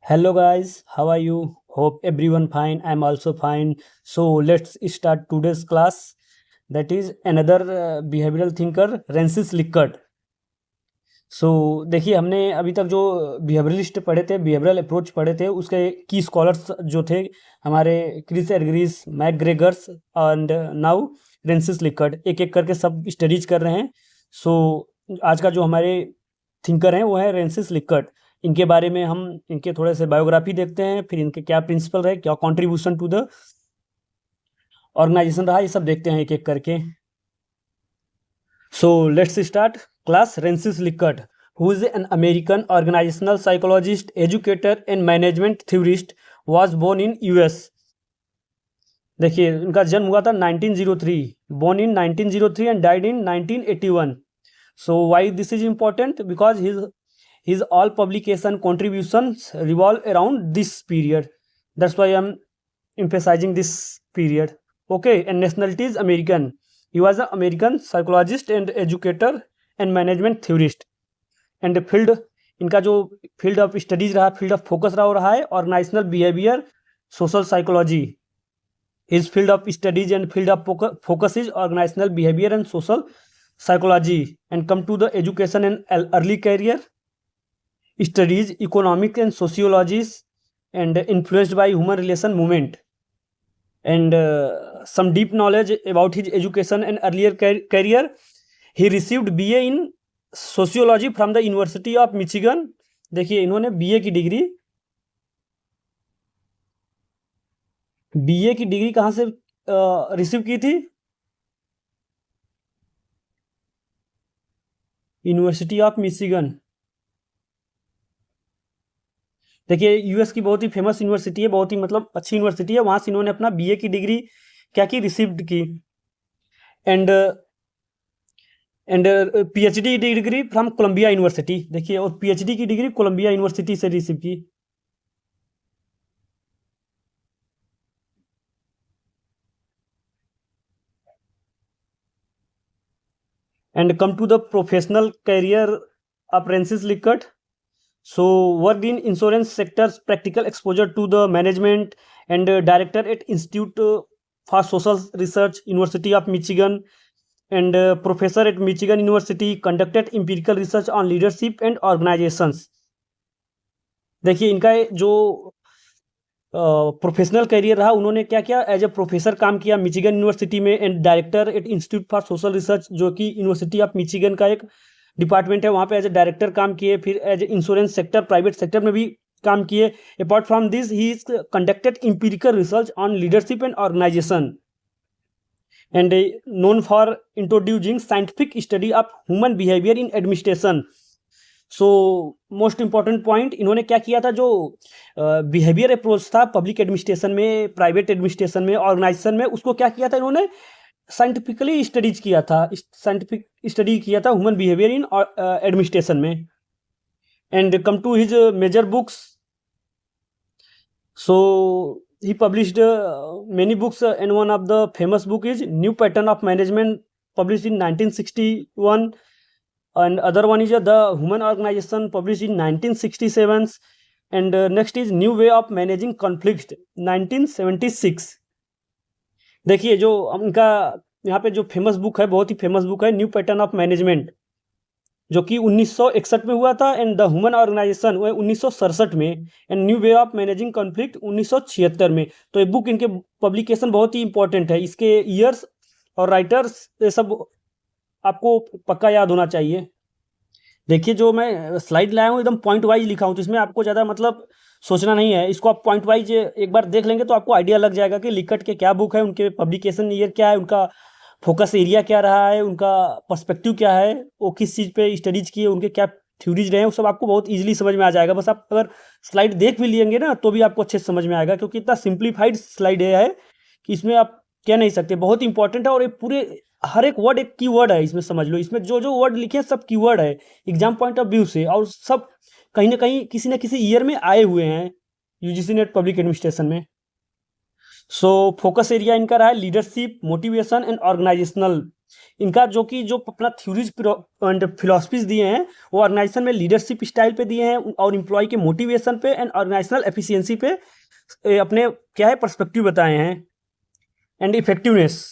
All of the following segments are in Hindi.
Hello guys, how are you? Hope everyone fine. I'm also fine. So let's start today's class. That is another behavioral thinker, Francis Lickert. सो देखिए हमने अभी तक जो बिहेवियरलिस्ट पढ़े थे, बिहेवियरल अप्रोच पढ़े थे, उसके की स्कॉलर्स जो थे हमारे Chris Argyris, McGregors and now Francis Likert, एक एक करके सब स्टडीज कर रहे हैं। सो आज का जो हमारे थिंकर हैं वो है फ्रांसिस लिकर्ट। इनके बारे में हम इनके थोड़े से बायोग्राफी देखते हैं, फिर इनके क्या प्रिंसिपल रहे, क्या कॉन्ट्रीब्यूशन टू द ऑर्गेनाइजेशन रहा, ये सब देखते हैं एक एक करके। So let's start class. Francis Lickert, who is an American organizational psychologist, educator and management theorist, was born in US. देखिए उनका जन्म हुआ था 1903, born in 1903 and died in 1981. So why this is important? Because his all publication contributions revolve around this period. That's why I'm emphasizing this period. Okay, and nationality is American. He was an American psychologist and educator and management theorist. And field इनका जो फील्ड ऑफ स्टडीज रहा, फील्ड ऑफ फोकस रहा है organisational behaviour, social psychology. His field of studies and field of focus is organizational behavior and social psychology. And come to the education and early career studies, economics and sociologies, and influenced by human relation movement. And some deep knowledge about his education and earlier career. He received BA in sociology from the University of Michigan. देखिए इन्होंने बीए की डिग्री कहाँ से रिसीव की थी? University of Michigan. देखिए यूएस की बहुत ही फेमस यूनिवर्सिटी है, बहुत ही मतलब अच्छी यूनिवर्सिटी है. वहां से इन्होंने अपना बीए की डिग्री क्या की, रिसीव्ड की. And PhD degree from Columbia University. देखिए और पीएचडी की डिग्री कोलंबिया यूनिवर्सिटी से रिसीव की. And come to the professional career of Francis Lickert. So worked in insurance sectors, practical exposure to the management, and director at Institute for Social Research, University of Michigan, and professor at Michigan University, conducted empirical research on leadership and organizations. देखिए इनका जो प्रोफेशनल करियर रहा, उन्होंने क्या किया, एज ए प्रोफेसर काम किया मिचिगन यूनिवर्सिटी में, and director at institute for social research, जो कि यूनिवर्सिटी ऑफ मिचिगन का एक डिपार्टमेंट है, वहाँ पे एज ए डायरेक्टर काम किए. फिर as a insurance sector, private sector में भी काम किए. Apart from this he is conducted empirical research on leadership and organisation, and known for introducing scientific study of human behaviour in administration. So most important point, इन्होंने क्या किया था, जो बिहेवियर अप्रोच था पब्लिक एडमिनिस्ट्रेशन में, प्राइवेट एडमिनिस्ट्रेशन में, ऑर्गेनाइजेशन में, उसको क्या किया था इन्होंने, साइंटिफिकली स्टडीज किया था, साइंटिफिक स्टडी किया था ह्यूमन बिहेवियर इन एडमिनिस्ट्रेशन में. And come to his major books. So he published many books, and one of the famous book is New Pattern of Management, published in 1961, and other one is the Human Organization, published in 1967, and next is New Way of Managing Conflict, 1976. देखिए जो उनका यहाँ पे जो फेमस बुक है, बहुत ही फेमस बुक है, न्यू पैटर्न ऑफ मैनेजमेंट, जो कि 1961 में हुआ था, एंड द ह्यूमन ऑर्गेनाइजेशन वो 1967 में, and new way of managing conflict 1976 में. तो ये बुक, इनके पब्लिकेशन बहुत ही इंपॉर्टेंट है. इसके ईयर्स और राइटर्स ये सब आपको पक्का याद होना चाहिए. देखिए जो मैं स्लाइड लाया हूँ एकदम पॉइंट वाइज लिखा हूँ, तो इसमें आपको ज़्यादा मतलब सोचना नहीं है. इसको आप पॉइंट वाइज एक बार देख लेंगे तो आपको आइडिया लग जाएगा कि लिकट के क्या बुक है, उनके पब्लिकेशन ईयर क्या है, उनका फोकस एरिया क्या रहा है, उनका पर्सपेक्टिव क्या है, वो किस चीज़ पे स्टडीज किए, उनके क्या थ्योरीज रहे हैं, वो सब आपको बहुत इजीली समझ में आ जाएगा. बस आप अगर स्लाइड देख भी लेंगे ना तो भी आपको अच्छे से समझ में आएगा, क्योंकि इतना सिंप्लीफाइड स्लाइड है कि इसमें आप कह नहीं सकते, बहुत इंपॉर्टेंट है. और ये पूरे हर एक वर्ड एक कीवर्ड है इसमें, समझ लो. इसमें जो जो वर्ड लिखे हैं सब कीवर्ड है एग्जाम पॉइंट ऑफ व्यू से, और सब कहीं ना कहीं किसी न किसी ईयर में आए हुए हैं यूजीसी नेट पब्लिक एडमिनिस्ट्रेशन में. सो फोकस एरिया इनका रहा है लीडरशिप, मोटिवेशन एंड ऑर्गेनाइजेशनल इनका जो अपना थ्योरीज एंड फिलोसफीज दिए हैं वो ऑर्गेनाइजेशन में लीडरशिप स्टाइल पे दिए हैं और एम्प्लॉय के मोटिवेशन पे एंड ऑर्गेनाइजेशनल एफिशिएंसी पे अपने क्या है पर्सपेक्टिव बताए हैं एंड इफेक्टिवनेस,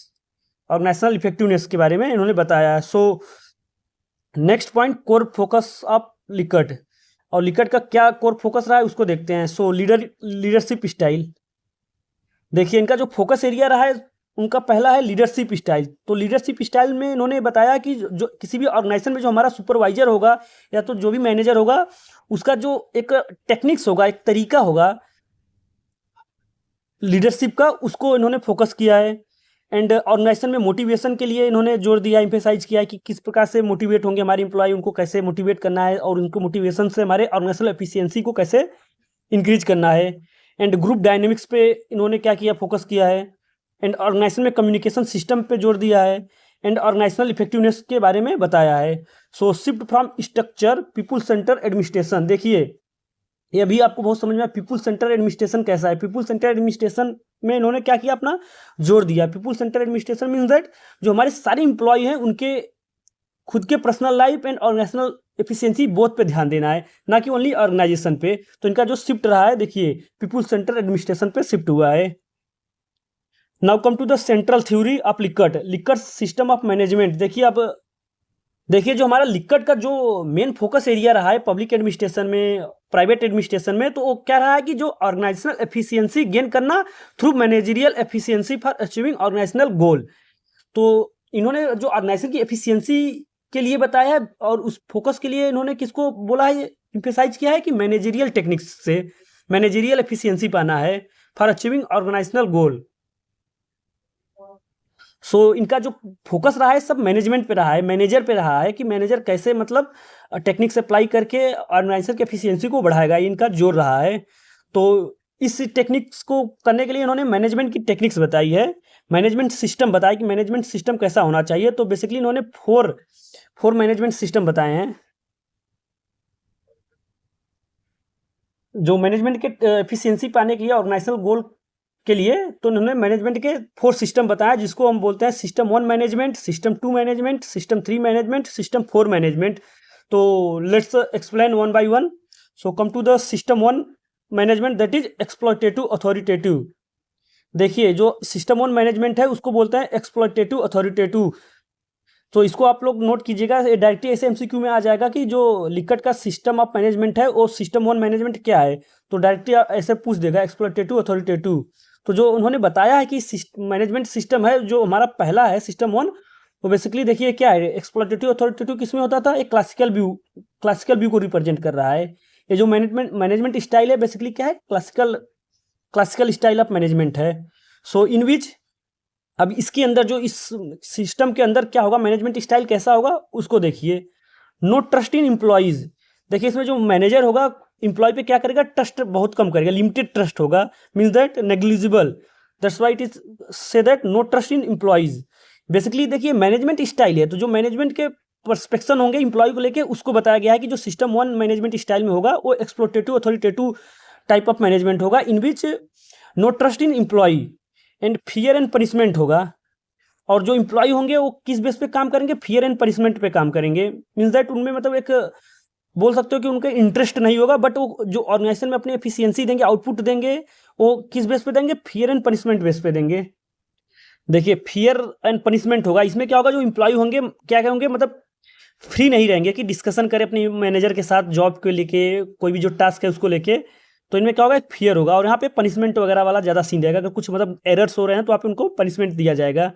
ऑर्गेनाइजेशनल इफेक्टिवनेस के बारे में इन्होंने बताया है। So next point, core focus of Likert, और लिकर्ट का क्या कोर फोकस रहा है उसको देखते हैं। सो लीडरशिप स्टाइल, देखिए इनका जो फोकस एरिया रहा है उनका पहला है लीडरशिप स्टाइल। तो लीडरशिप स्टाइल में इन्होंने बताया कि जो किसी भी ऑर्गेनाइजेशन में जो हमारा सुपरवाइजर होगा या तो जो भी मैनेजर होगा उसका जो एक टेक्निक्स होगा, एक तरीका होगा लीडरशिप का, उसको इन्होंने फोकस किया है। एंड ऑर्गेनाइजेशन में मोटिवेशन के लिए इन्होंने जोर दिया, एम्फेसाइज किया है कि किस प्रकार से मोटिवेट होंगे हमारे एम्प्लॉय, उनको कैसे मोटिवेट करना है और उनको मोटिवेशन से हमारे ऑर्गेनाइजेशनल एफिशिएंसी को कैसे इंक्रीज करना है। एंड ग्रुप डायनेमिक्स पे इन्होंने क्या किया, फोकस किया है। एंड ऑर्गेनाइजेशन में कम्युनिकेशन सिस्टम पे जोर दिया है एंड ऑर्गेनाइजेशनल इफेक्टिवनेस के बारे में बताया है। So shift from structure people centre administration, देखिए ये अभी आपको बहुत समझ में आया पीपुल सेंटर एडमिनिस्ट्रेशन कैसा है। पीपुल सेंटर एडमिनिस्ट्रेशन में इन्होंने क्या किया, अपना जोर दिया। People centre administration means that जो हमारे सारे इंप्लॉय हैं उनके खुद के personal life and organisational efficiency both पे ध्यान देना है, ना कि ओनली ऑर्गेनाइजेशन पे। तो इनका जो शिफ्ट रहा है देखिए पीपुल सेंटर एडमिनिस्ट्रेशन पे शिफ्ट हुआ है। Now come to the central theory of Likert system of management. देखिए अब देखिए जो हमारा लिकर्ट का जो मेन फोकस एरिया रहा है पब्लिक एडमिनिस्ट्रेशन में, प्राइवेट एडमिनिस्ट्रेशन में, तो वो क्या रहा है कि जो ऑर्गेनाइजेशनल एफिशिएंसी गेन करना through managerial efficiency for achieving organisational goal. तो इन्होंने जो ऑर्गेनाइजेशन की एफिशिएंसी के लिए बताया है और उस फोकस के लिए इन्होंने किसको बोला है, एम्फेसाइज किया है कि मैनेजरियल टेक्निक्स से मैनेजरियल एफिशिएंसी पाना है फॉर अचीविंग ऑर्गेनाइजेशनल गोल। सो इनका जो फोकस रहा है सब मैनेजमेंट पे रहा है, मैनेजर पे रहा है कि मैनेजर कैसे मतलब टेक्निक्स अप्लाई करके ऑर्गेनाइजेशन की एफिशिएंसी को बढ़ाएगा, इनका जोर रहा है। तो इस टेक्निक्स को करने के लिए इन्होंने मैनेजमेंट की टेक्निक्स बताई है, मैनेजमेंट सिस्टम बताया कि मैनेजमेंट सिस्टम कैसा होना चाहिए। तो बेसिकली इन्होंने फोर मैनेजमेंट सिस्टम बताए हैं। जो मैनेजमेंट के एफिशिएंसी पाने के लिए ऑर्गेनाइजेशनल गोल के लिए, तो उन्होंने मैनेजमेंट के 4 सिस्टम बताया जिसको हम बोलते हैं system 1 management, system 2 management, system 3 management, system 4 management. तो let's explain one by one. So come to the system 1 management, that is exploitative authoritative. देखिए जो सिस्टम 1 मैनेजमेंट है उसको बोलते हैं एक्सप्लॉयटेटिव अथॉरिटेटिव। तो इसको आप लोग नोट कीजिएगा, डायरेक्टली ऐसे एमसीक्यू में आ जाएगा कि जो लिकर्ट का सिस्टम ऑफ मैनेजमेंट है वो सिस्टम 1 मैनेजमेंट क्या है। तो डायरेक्टली ऐसे पूछ देगा एक्सप्लॉयटेटिव अथॉरिटेटिव। तो जो उन्होंने बताया है कि मैनेजमेंट सिस्टम है जो हमारा पहला है सिस्टम 1, वो बेसिकली देखिए क्या है, एक्सप्लॉयटेटिव अथॉरिटेटिव किसमें होता था, एक क्लासिकल व्यू को रिप्रेजेंट कर रहा है। ये जो मैनेजमेंट स्टाइल है बेसिकली क्या है, क्लासिकल स्टाइल ऑफ मैनेजमेंट है। सो इन विच अब इसके अंदर जो इस सिस्टम के अंदर क्या होगा, मैनेजमेंट स्टाइल कैसा होगा उसको देखिए। नो ट्रस्ट इन एम्प्लॉयज, देखिए इसमें जो मैनेजर होगा एम्प्लॉय पे क्या करेगा, ट्रस्ट बहुत कम करेगा, लिमिटेड ट्रस्ट होगा, means that negligible, that's why it is say that no trust in employees. Basically देखिए मैनेजमेंट स्टाइल है तो जो मैनेजमेंट के परस्पेक्शन होंगे एम्प्लॉय को लेके उसको बताया गया है कि जो सिस्टम 1 मैनेजमेंट स्टाइल में होगा वो exploitative authoritative type of management होगा, in which no trust in employ and fear and punishment होगा। और जो एम्प्लॉय होंगे वो किस बेस पे काम करेंगे, फियर एंड पनिशमेंट पे काम करेंगे, मीन्स दैट उनमें मतलब एक बोल सकते हो कि उनका इंटरेस्ट नहीं होगा, बट वो जो ऑर्गेनाइजेशन में अपनी एफिशिएंसी देंगे, आउटपुट देंगे, वो किस बेस पे देंगे, फियर एंड पनिशमेंट बेस पे देंगे। देखिए फियर एंड पनिशमेंट होगा, इसमें क्या होगा, जो एम्प्लॉय होंगे क्या होंगे, मतलब फ्री नहीं रहेंगे कि डिस्कशन करें अपने मैनेजर के साथ जॉब को लेके, कोई भी जो टास्क है उसको लेके। तो इनमें क्या होगा, एक फियर होगा और यहाँ पे पनिशमेंट वगैरह वाला ज़्यादा सीन रहेगा। अगर कुछ मतलब एरर्स हो रहे हैं तो आप उनको पनिशमेंट दिया जाएगा।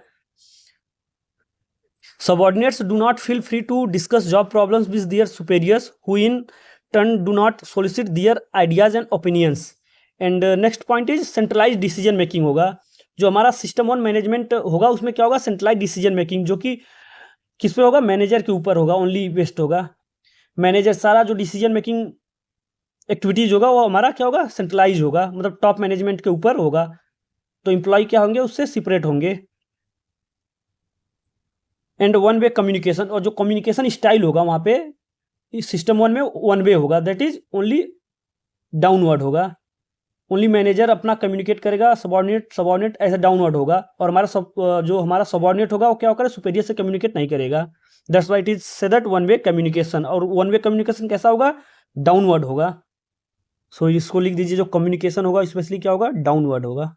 Subordinates do not feel free to discuss job problems with their superiors, who in turn do not solicit their ideas and opinions. And next point is centralized decision making होगा। जो हमारा सिस्टम 1 मैनेजमेंट होगा उसमें क्या होगा, सेंट्रलाइज डिसीजन मेकिंग, जो कि किस पे होगा, मैनेजर के ऊपर होगा, ओनली बेस्ड होगा। मैनेजर सारा जो डिसीजन मेकिंग एक्टिविटीज होगा वो हमारा क्या होगा, सेंट्रलाइज होगा, मतलब टॉप मैनेजमेंट के ऊपर होगा। तो एम्प्लॉय क्या होंगे, उससे सेपरेट होंगे। एंड वन वे कम्युनिकेशन, और जो कम्युनिकेशन स्टाइल होगा वहाँ पे इस सिस्टम 1 में 1 वे होगा, दैट इज ओनली डाउनवर्ड होगा, ओनली मैनेजर अपना कम्युनिकेट करेगा, सबॉर्डिनेट ऐसा डाउनवर्ड होगा, और जो हमारा सबॉर्डिनेट होगा वो क्या होगा, सुपीरियर से कम्युनिकेट नहीं करेगा। That's why it is say that one way communication, और वन वे कम्युनिकेशन कैसा होगा, डाउनवर्ड होगा। सो इसको लिख दीजिए, जो कम्युनिकेशन होगा स्पेशली क्या होगा, डाउनवर्ड होगा।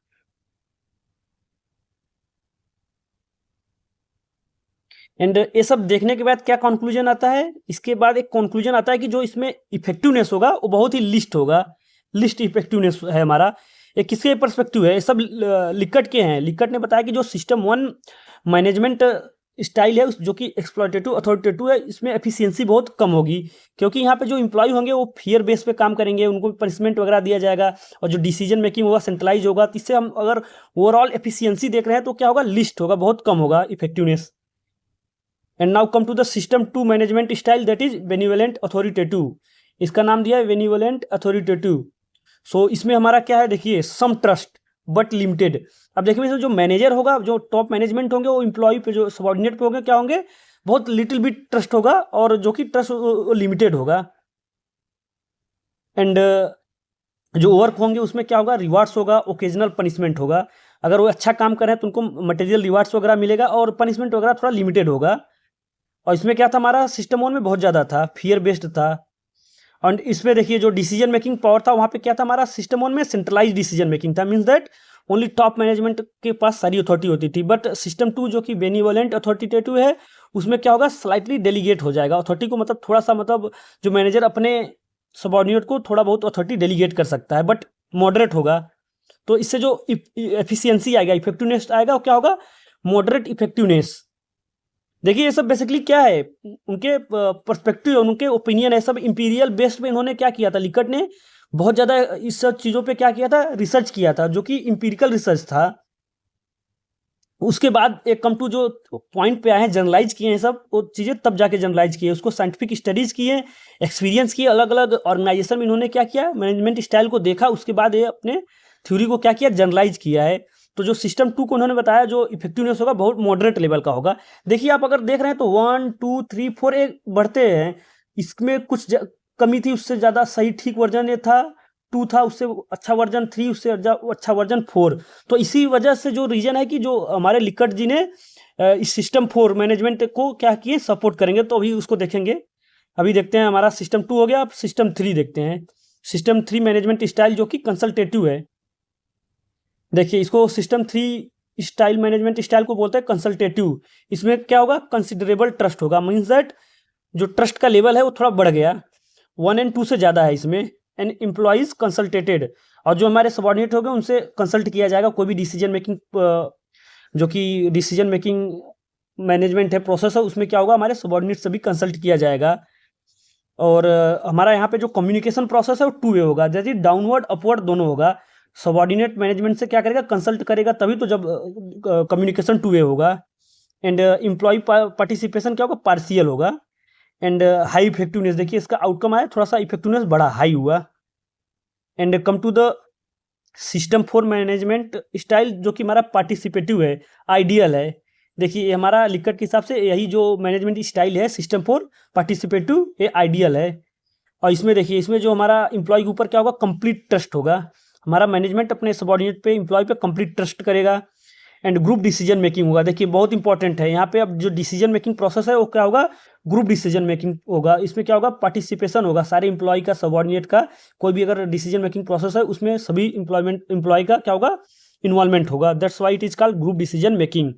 एंड ये सब देखने के बाद क्या कंक्लूजन आता है, इसके बाद एक कंक्लूजन आता है कि जो इसमें इफेक्टिवनेस होगा वो बहुत ही लिस्ट होगा, लिस्ट इफेक्टिवनेस है हमारा। ये किसके पर्सपेक्टिव है, ये सब लिकट के हैं। लिकट ने बताया कि जो सिस्टम वन मैनेजमेंट स्टाइल है जो कि एक्सप्लॉयटेटिव अथॉरिटेटिव है, इसमें एफिशिएंसी बहुत कम होगी, क्योंकि यहाँ पे जो इम्प्लॉय होंगे वो फियर बेस पे काम करेंगे, उनको पनिशमेंट वगैरह दिया जाएगा, और जो डिसीजन मेकिंग होगा सेंट्रलाइज होगा। तो इससे हम अगर ओवरऑल एफिशिएंसी देख रहे हैं तो क्या होगा, लिस्ट होगा, बहुत कम होगा effectiveness. And now come to the system two management style, that is benevolent authoritative. इसका नाम दिया है बेनिवोलेंट अथॉरिटेटिव। सो इसमें हमारा क्या है, देखिए, सम ट्रस्ट बट लिमिटेड। अब देखिए जो मैनेजर होगा, जो टॉप मैनेजमेंट होंगे, वो इम्प्लॉय पे, जो सबॉर्डिनेट पे होंगे, क्या होंगे, बहुत लिटिल बिट ट्रस्ट होगा, और जो कि ट्रस्ट लिमिटेड होगा। एंड जो वर्क होंगे उसमें क्या होगा, रिवार्ड्स होगा, ओकेजनल पनिशमेंट होगा। अगर वो अच्छा काम कर रहे हैं तो उनको मटेरियल रिवार्ड्स वगैरह मिलेगा, और पनिशमेंट वगैरह थोड़ा लिमिटेड होगा। और इसमें क्या था, हमारा सिस्टम वन में बहुत ज़्यादा था, फियर बेस्ड था। और इसमें देखिए जो डिसीजन मेकिंग पावर था, वहाँ पे क्या था, हमारा सिस्टम वन में सेंट्रलाइज डिसीजन मेकिंग था, means that only top management के पास सारी अथॉरिटी होती थी। बट सिस्टम टू जो कि बेनिवोलेंट अथॉरिटेटिव है, उसमें क्या होगा, स्लाइटली डेलीगेट हो जाएगा अथॉरिटी को, मतलब थोड़ा सा, मतलब जो मैनेजर अपने सबॉर्डिनेट को थोड़ा बहुत अथॉरिटी डेलीगेट कर सकता है, बट मॉडरेट होगा। तो इससे जो एफिशिएंसी आएगा, इफेक्टिवनेस आएगा, वो क्या होगा, मॉडरेट इफेक्टिवनेस। देखिए ये सब बेसिकली क्या है, उनके पर्सपेक्टिव, उनके ओपिनियन है, सब इंपीरियल बेस्ड पे इन्होंने क्या किया था, लिकट ने बहुत ज़्यादा इस सब चीज़ों पे क्या किया था, रिसर्च किया था, जो कि इंपीरिकल रिसर्च था। उसके बाद एक कम टू जो पॉइंट पे आए हैं, जनरलाइज किए हैं सब वो चीज़ें, तब जाके जनरलाइज किए, उसको साइंटिफिक स्टडीज किए, एक्सपीरियंस किए, अलग अलग ऑर्गेनाइजेशन में इन्होंने क्या किया, मैनेजमेंट स्टाइल को देखा, उसके बाद ये अपने थ्योरी को क्या किया, जनरलाइज किया है। तो जो सिस्टम टू को उन्होंने बताया, जो इफेक्टिवनेस होगा बहुत मॉडरेट लेवल का होगा। देखिए आप अगर देख रहे हैं तो 1 2 3 4 एक बढ़ते हैं, इसमें कुछ कमी थी, उससे ज़्यादा सही ठीक वर्जन ये था 2 था, उससे अच्छा वर्जन 3, उससे अच्छा वर्जन 4। तो इसी वजह से जो रीजन है कि जो हमारे लिकट जी ने इस सिस्टम 4 मैनेजमेंट को क्या किए, सपोर्ट करेंगे, तो अभी उसको देखेंगे। अभी देखते हैं, हमारा सिस्टम 2 हो गया, अब सिस्टम 3 देखते हैं। सिस्टम 3 मैनेजमेंट स्टाइल जो कि कंसल्टेटिव है। देखिए इसको सिस्टम 3 स्टाइल मैनेजमेंट स्टाइल को बोलते हैं कंसल्टेटिव। इसमें क्या होगा, कंसिडरेबल ट्रस्ट होगा, मीन्स दैट जो ट्रस्ट का लेवल है वो थोड़ा बढ़ गया, 1 और 2 से ज़्यादा है इसमें। एंड एम्प्लॉइज कंसल्टेटेड, और जो हमारे सबॉर्डिनेट हो गए उनसे कंसल्ट किया जाएगा, कोई भी डिसीजन मेकिंग, जो कि डिसीजन मेकिंग मैनेजमेंट है, प्रोसेस है, उसमें क्या होगा, हमारे सबॉर्डिनेट से भी कंसल्ट किया जाएगा। और हमारा यहाँ पे जो कम्युनिकेशन प्रोसेस है वो 2 वे होगा, जैसे डाउनवर्ड अपवर्ड दोनों होगा। सबॉर्डिनेट मैनेजमेंट से क्या करेगा, कंसल्ट करेगा, तभी तो जब कम्युनिकेशन 2 वे होगा। एंड एम्प्लॉय पार्टिसिपेशन क्या होगा, पार्शियल होगा। एंड हाई इफेक्टिवनेस, देखिए इसका आउटकम आया, थोड़ा सा इफेक्टिवनेस बढ़ा, हाई हुआ। And come to the system 4 management style जो कि हमारा पार्टिसिपेटिव है, आइडियल है। देखिए हमारा लिकट के हिसाब से यही जो मैनेजमेंट स्टाइल है सिस्टम 4 पार्टिसिपेटिव, ये आइडियल है। और इसमें देखिए, इसमें जो हमारा एम्प्लॉय के ऊपर क्या होगा, कंप्लीट ट्रस्ट होगा। हमारा मैनेजमेंट अपने सबॉर्डिनेट पे, एम्प्लॉय पे कंप्लीट ट्रस्ट करेगा। एंड ग्रुप डिसीजन मेकिंग होगा, देखिए बहुत इंपॉर्टेंट है यहाँ पे। अब जो डिसीजन मेकिंग प्रोसेस है वो क्या होगा, ग्रुप डिसीजन मेकिंग होगा। इसमें क्या होगा, पार्टिसिपेशन होगा सारे एम्प्लॉय का, सबॉर्डिनेट का। कोई भी अगर डिसीजन मेकिंग प्रोसेस है उसमें सभी एम्प्लॉय का क्या होगा, इन्वॉल्वमेंट होगा। That's why it is called group decision making.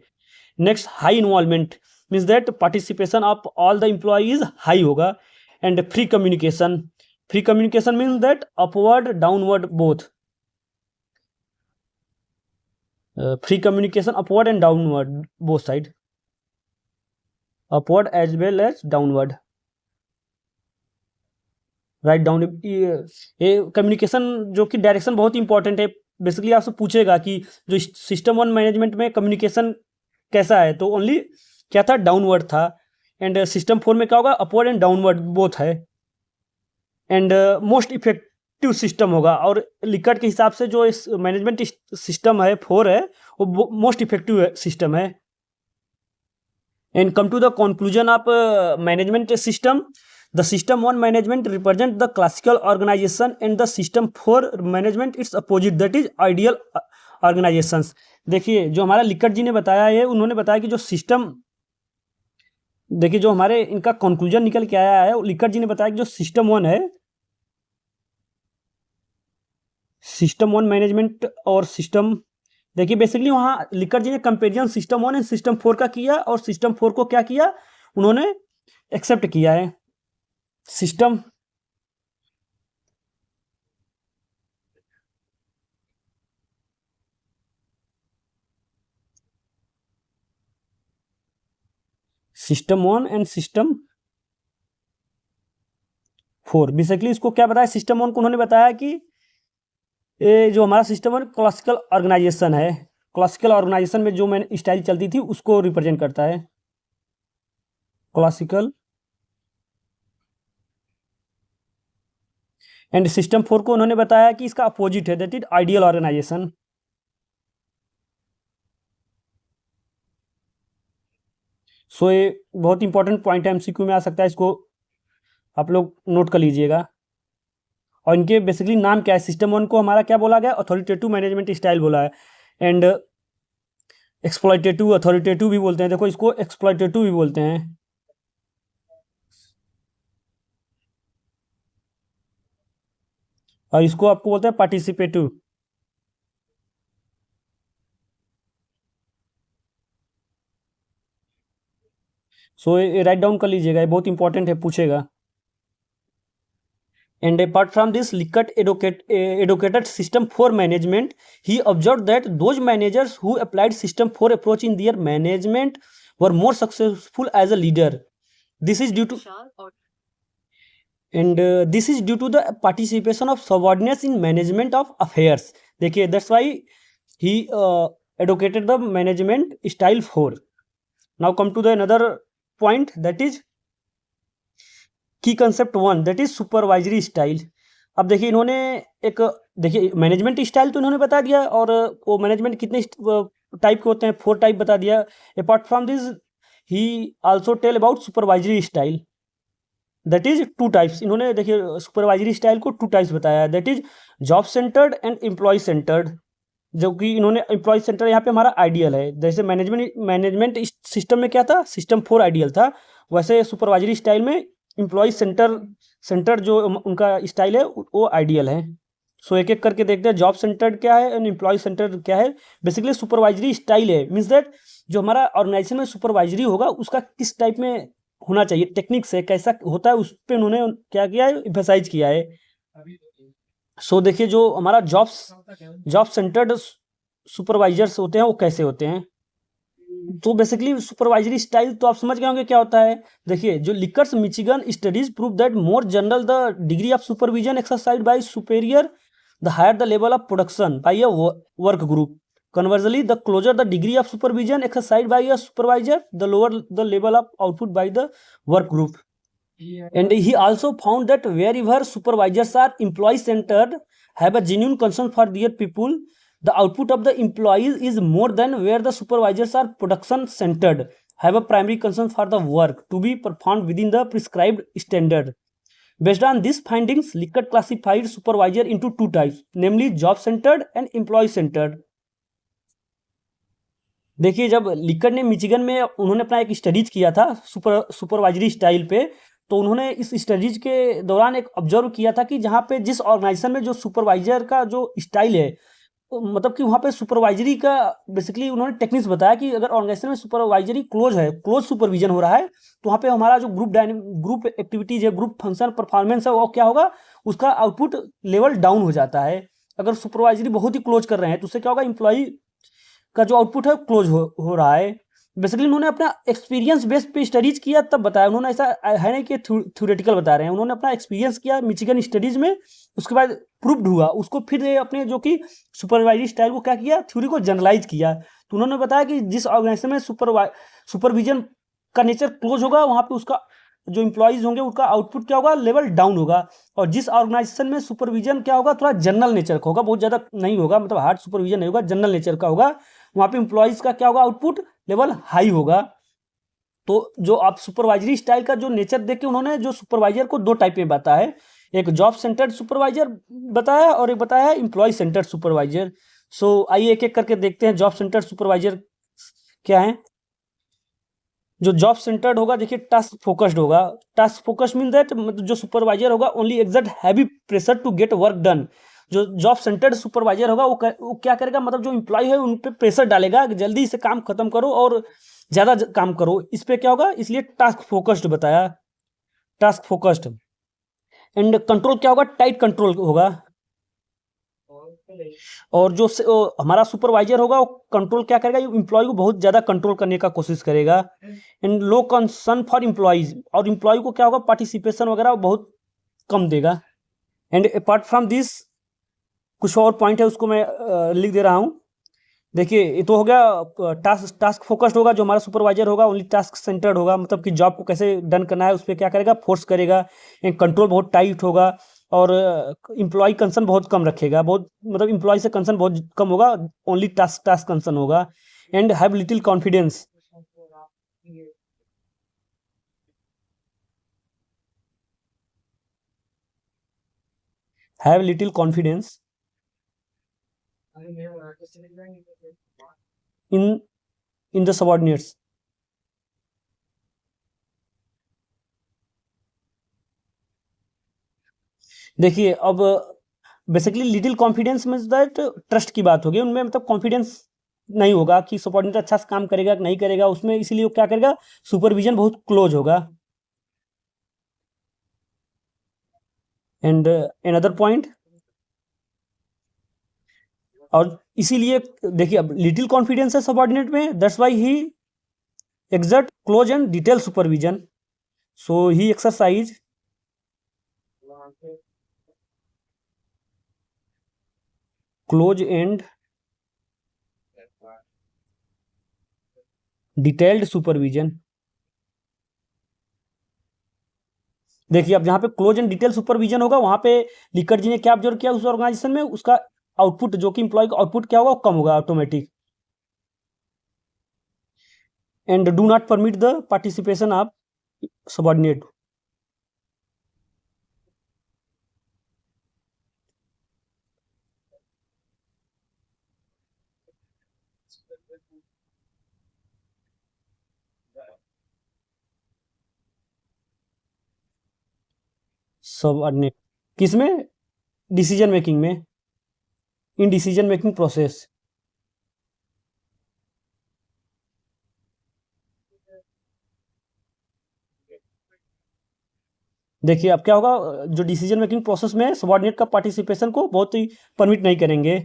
Next, high involvement means that participation of all the employees high होगा। And free communication, free communication means that upward downward both, free communication upward and downward, both side, upward as well as downward, write down. ये कम्युनिकेशन जो कि डायरेक्शन बहुत इंपॉर्टेंट है। बेसिकली आपसे पूछेगा कि जो सिस्टम 1 मैनेजमेंट में कम्युनिकेशन कैसा है, तो ओनली क्या था, डाउनवर्ड था। एंड सिस्टम 4 में क्या होगा, अपवर्ड एंड डाउनवर्ड बोथ है। एंड मोस्ट इफेक्टिव सिस्टम होगा। और लिकट के हिसाब से जो इस मैनेजमेंट सिस्टम है 4 है, वो मोस्ट इफेक्टिव सिस्टम है। And come to the conclusion of management system, the system one management represent the classical organisation and the system four management its opposite that is ideal organisations. देखिए जो हमारा लिक्कट जी ने बताया है, उन्होंने बताया कि जो सिस्टम, देखिए जो हमारे इनका कंक्लूजन निकल के आया है, लिक्कट जी ने बताया कि जो सिस्टम वन है, सिस्टम वन मैनेजमेंट और सिस्टम, देखिए बेसिकली वहाँ लिक्कट जी ने comparison system one and system four का किया और सिस्टम फोर को क्या किया, उन्होंने एक्सेप्ट किया है। System system one and system four, basically इसको क्या बताया, सिस्टम वन को उन्होंने बताया कि ये जो हमारा सिस्टम वन क्लासिकल ऑर्गेनाइजेशन है, क्लासिकल ऑर्गेनाइजेशन में जो मैंने स्टाइल चलती थी उसको रिप्रेजेंट करता है, क्लासिकल। एंड सिस्टम फोर को उन्होंने बताया कि इसका अपोजिट है, दैट इज आइडियल ऑर्गेनाइजेशन। सो ये बहुत इंपॉर्टेंट पॉइंट है, एमसीक्यू में आ सकता है, इसको आप लोग नोट कर लीजिएगा। और इनके बेसिकली नाम क्या है, सिस्टम वन को हमारा क्या बोला गया, अथॉरिटेटिव मैनेजमेंट स्टाइल बोला है, एंड एक्सप्लॉइटेटिव, अथॉरिटेटिव भी बोलते हैं, देखो इसको एक्सप्लॉइटेटिव भी बोलते हैं, और इसको आपको बोलते हैं पार्टिसिपेटिव। सो ये राइट डाउन कर लीजिएगा, ये बहुत इंपॉर्टेंट है, पूछेगा। And apart from this, Likert advocated system 4 management. He observed that those managers who applied system 4 approach in their management were more successful as a leader. This is due to this is due to the participation of subordinates in management of affairs. देखिए that's why he advocated the management style 4. Now come to the another point, that is की concept one, that is supervisory style. अब देखिए इन्होंने एक, देखिए मैनेजमेंट स्टाइल तो इन्होंने बता दिया, और वो मैनेजमेंट कितने टाइप के होते हैं, 4 टाइप बता दिया। Apart from this he also tell about supervisory style, that is 2 types. इन्होंने देखिए सुपरवाइजरी स्टाइल को 2 टाइप्स बताया, that is job centred and employ centred. जो कि इन्होंने एम्प्लॉय सेंटर यहाँ पे हमारा आइडियल है, जैसे मैनेजमेंट सिस्टम में क्या था, सिस्टम 4 आइडियल था, वैसे सुपरवाइजरी स्टाइल में एम्प्लॉय सेंटर जो उनका स्टाइल है वो आइडियल है। सो एक एक करके देखते हैं, जॉब सेंटर्ड क्या है एंड एम्प्लॉय सेंटर क्या है। बेसिकली सुपरवाइजरी स्टाइल है, मीन्स दैट जो हमारा ऑर्गेनाइजेशन में सुपरवाइजरी होगा उसका किस टाइप में होना चाहिए, टेक्निक्स है कैसा होता है, उस पर उन्होंने क्या किया है, एम्फेसाइज किया है। सो देखिए जो हमारा जॉब सेंटर्ड सुपरवाइजर्स होते हैं वो कैसे होते हैं, तो बेसिकली सुपरवाइजरी स्टाइल तो आप समझ गए होंगे क्या होता है। देखिए जो Likert's Michigan studies prove that more general the degree of supervision exercise by superior the higher the level of production by a work group, conversely the closer the degree of supervision exercise by a supervisor the lower the level of output by the work group. And he also found that wherever supervisors are employee centered, have a genuine concern for their people, the output of the employees is more than where the supervisors are production centered, have a primary concern for the work to be performed within the prescribed standard. Based on these findings, Likert classified supervisor into 2 types, namely job centered and employee centered. देखिए जब लिकर्ट ने मिचिगन में उन्होंने अपना एक स्टडीज किया था सुपरवाइजरी स्टाइल पे, तो उन्होंने इस स्टडीज के दौरान एक ऑब्जर्व किया था कि जहाँ पे जिस ऑर्गेनाइजेशन में जो सुपरवाइजर का जो स्टाइल है, मतलब कि वहाँ पे सुपरवाइजरी का बेसिकली उन्होंने टेक्निक्स बताया कि अगर ऑर्गेनाइजेशन में सुपरवाइजरी क्लोज सुपरविजन हो रहा है, तो वहाँ पे हमारा जो ग्रुप एक्टिविटीज है, ग्रुप फंक्शन परफॉर्मेंस है, वो क्या होगा, उसका आउटपुट लेवल डाउन हो जाता है। अगर सुपरवाइजरी बहुत ही क्लोज कर रहे हैं तो उससे क्या होगा, एम्प्लॉई का जो आउटपुट है क्लोज हो रहा है। बेसिकली उन्होंने अपना एक्सपीरियंस बेस पे स्टडीज किया तब बताया, उन्होंने ऐसा है नहीं कि थ्योरेटिकल बता रहे हैं, उन्होंने अपना एक्सपीरियंस किया मिचिगन स्टडीज में, उसके बाद प्रूव्ड हुआ, उसको फिर अपने जो कि सुपरवाइजरी स्टाइल को क्या किया, थ्योरी को जनरलाइज किया। तो उन्होंने बताया कि जिस ऑर्गेनाइजेशन में सुपरविजन का नेचर क्लोज होगा, वहाँ पे उसका जो एम्प्लॉयज होंगे उनका आउटपुट क्या होगा, लेवल डाउन होगा। और जिस ऑर्गेनाइजेशन में सुपरविजन क्या होगा, थोड़ा जनरल नेचर का होगा, बहुत ज़्यादा नहीं होगा, मतलब हार्ड सुपरविजन नहीं होगा, जनरल नेचर का होगा, वहाँ पे एम्प्लॉयज का क्या होगा, आउटपुट लेवल हाई होगा। तो जो आप सुपरवाइजरी स्टाइल का जो नेचर देख के उन्होंने जो सुपरवाइजर को दो टाइप में बताया है, एक जॉब सेंटर्ड सुपरवाइजर बताया और एक बताया है एम्प्लॉय सेंटर्ड सुपरवाइजर। सो आइए एक एक करके देखते हैं जॉब सेंटर्ड सुपरवाइजर क्या है। जो जॉब सेंटर्ड होगा देखिए टास्क फोकस्ड होगा। टास्क फोकस्ड मीन दैट जो सुपरवाइजर होगा only exert heavy pressure to get work done. जो जॉब सेंटर्ड सुपरवाइजर होगा वो क्या करेगा, मतलब जो एम्प्लॉय है उन पे प्रेशर डालेगा कि जल्दी से काम खत्म करो और ज़्यादा काम करो। इस पे क्या होगा, इसलिए टास्क फोकस्ड बताया, टास्क फोकस्ड। एंड कंट्रोल क्या होगा, टाइट कंट्रोल होगा। और जो हमारा सुपरवाइजर होगा वो कंट्रोल क्या करेगा, एम्प्लॉय को बहुत ज़्यादा कंट्रोल करने का कोशिश करेगा। And low concern for employees, और एम्प्लॉय को क्या होगा, पार्टिसिपेशन वगैरह बहुत कम देगा। एंड अपार्ट फ्रॉम दिस कुछ और पॉइंट है उसको मैं लिख दे रहा हूँ। देखिए ये तो हो गया टास्क टास्क फोकस्ड होगा। जो हमारा सुपरवाइजर होगा ओनली टास्क सेंटर्ड होगा, मतलब कि जॉब को कैसे डन करना है उस पर क्या करेगा, फोर्स करेगा। कंट्रोल बहुत टाइट होगा और इम्प्लॉय कंसर्न बहुत कम रखेगा, बहुत मतलब इम्प्लॉय से कंसर्न बहुत कम होगा, ओनली टास्क टास्क कंसर्न होगा। And have little confidence, have little confidence in in the subordinates. देखिए अब basically little confidence means that trust की बात होगी उनमें, मतलब कॉन्फिडेंस नहीं होगा कि सबॉर्डिनेट अच्छा से काम करेगा कि नहीं करेगा उसमें, इसीलिए वो क्या करेगा, सुपरविजन बहुत क्लोज होगा। एंड अनदर पॉइंट, और इसीलिए देखिए अब लिटिल कॉन्फिडेंस है सबॉर्डिनेट में, that's why he exert close and detailed supervision. So he exercise close and detailed supervision। देखिए अब जहाँ पे क्लोज एंड डिटेल सुपरविजन होगा वहाँ पे लिकर जी ने क्या ऑब्जर्व किया उस ऑर्गेनाइजेशन में, उसका आउटपुट जो कि इंप्लॉय का आउटपुट क्या होगा वो कम होगा automatic. And do not permit the participation of subordinate. Subordinate किसमें, डिसीजन मेकिंग में, इन डिसीजन मेकिंग प्रोसेस। देखिए अब क्या होगा, जो डिसीजन मेकिंग प्रोसेस में सबॉर्डिनेट का पार्टिसिपेशन को बहुत ही परमिट नहीं करेंगे।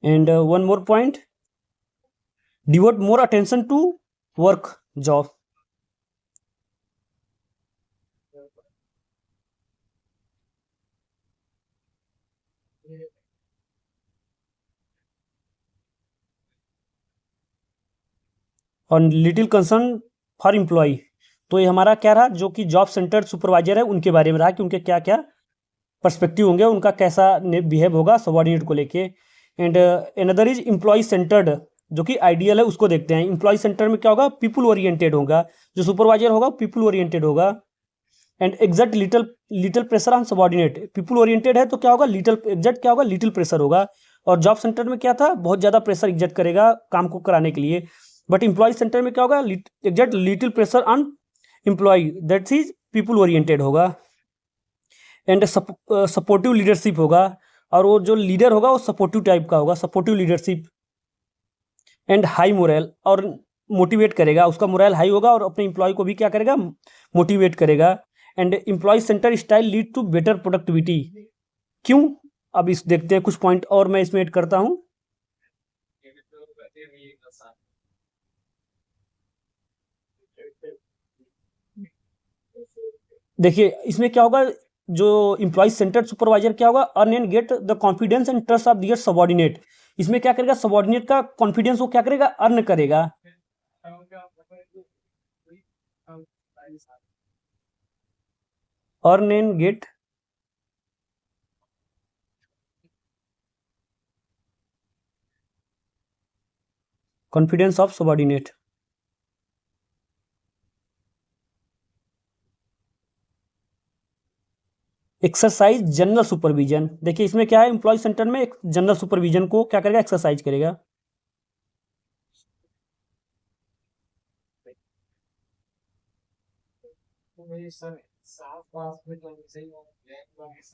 And one more point, devote more attention to work job. और लिटिल कंसर्न फॉर एम्प्लॉय, तो ये हमारा क्या रहा, जो कि जॉब सेंटर्ड सुपरवाइजर है उनके बारे में रहा कि उनके क्या क्या पर्सपेक्टिव होंगे, उनका कैसा बिहेव होगा सबॉर्डिनेट को लेके। And another is employ centred, जो कि आइडियल है उसको देखते हैं। एम्प्लॉय सेंटर में क्या होगा, पीपुल ओरिएंटेड होगा, जो सुपरवाइजर होगा पीपुल ओरिएंटेड होगा। And exact little little pressure on subordinate, people oriented है तो क्या होगा, लिटिल एग्जैक्ट क्या होगा, लिटिल प्रेशर होगा। और जॉब सेंटर में क्या था, बहुत ज़्यादा प्रेशर एग्जैक्ट करेगा काम को कराने के लिए। बट एम्प्लॉय सेंटर में क्या होगा, exact little pressure on employ, that is people oriented होगा। एंड सपोर्टिव लीडरशिप होगा, और वो जो लीडर होगा वो सपोर्टिव टाइप का होगा, supportive leadership. And high moral, और मोटिवेट करेगा, उसका मोरल हाई होगा और अपने एम्प्लॉय को भी क्या करेगा, मोटिवेट करेगा। And employ centre style lead to better productivity. क्यों, अब इस देखते हैं कुछ पॉइंट और मैं इसमें ऐड करता हूं। देखिए इसमें क्या होगा, जो एम्प्लॉय सेंटर्ड सुपरवाइजर क्या होगा, earn and get the confidence and trust of their subordinate. इसमें क्या करेगा, सबॉर्डिनेट का कॉन्फिडेंस वो क्या करेगा, अर्न करेगा। Earn and get confidence of subordinate. Exercise general supervision. देखिए इसमें क्या है, एम्प्लॉय सेंटर में एक जनरल सुपरविजन को क्या करेगा, एक्सरसाइज करेगा।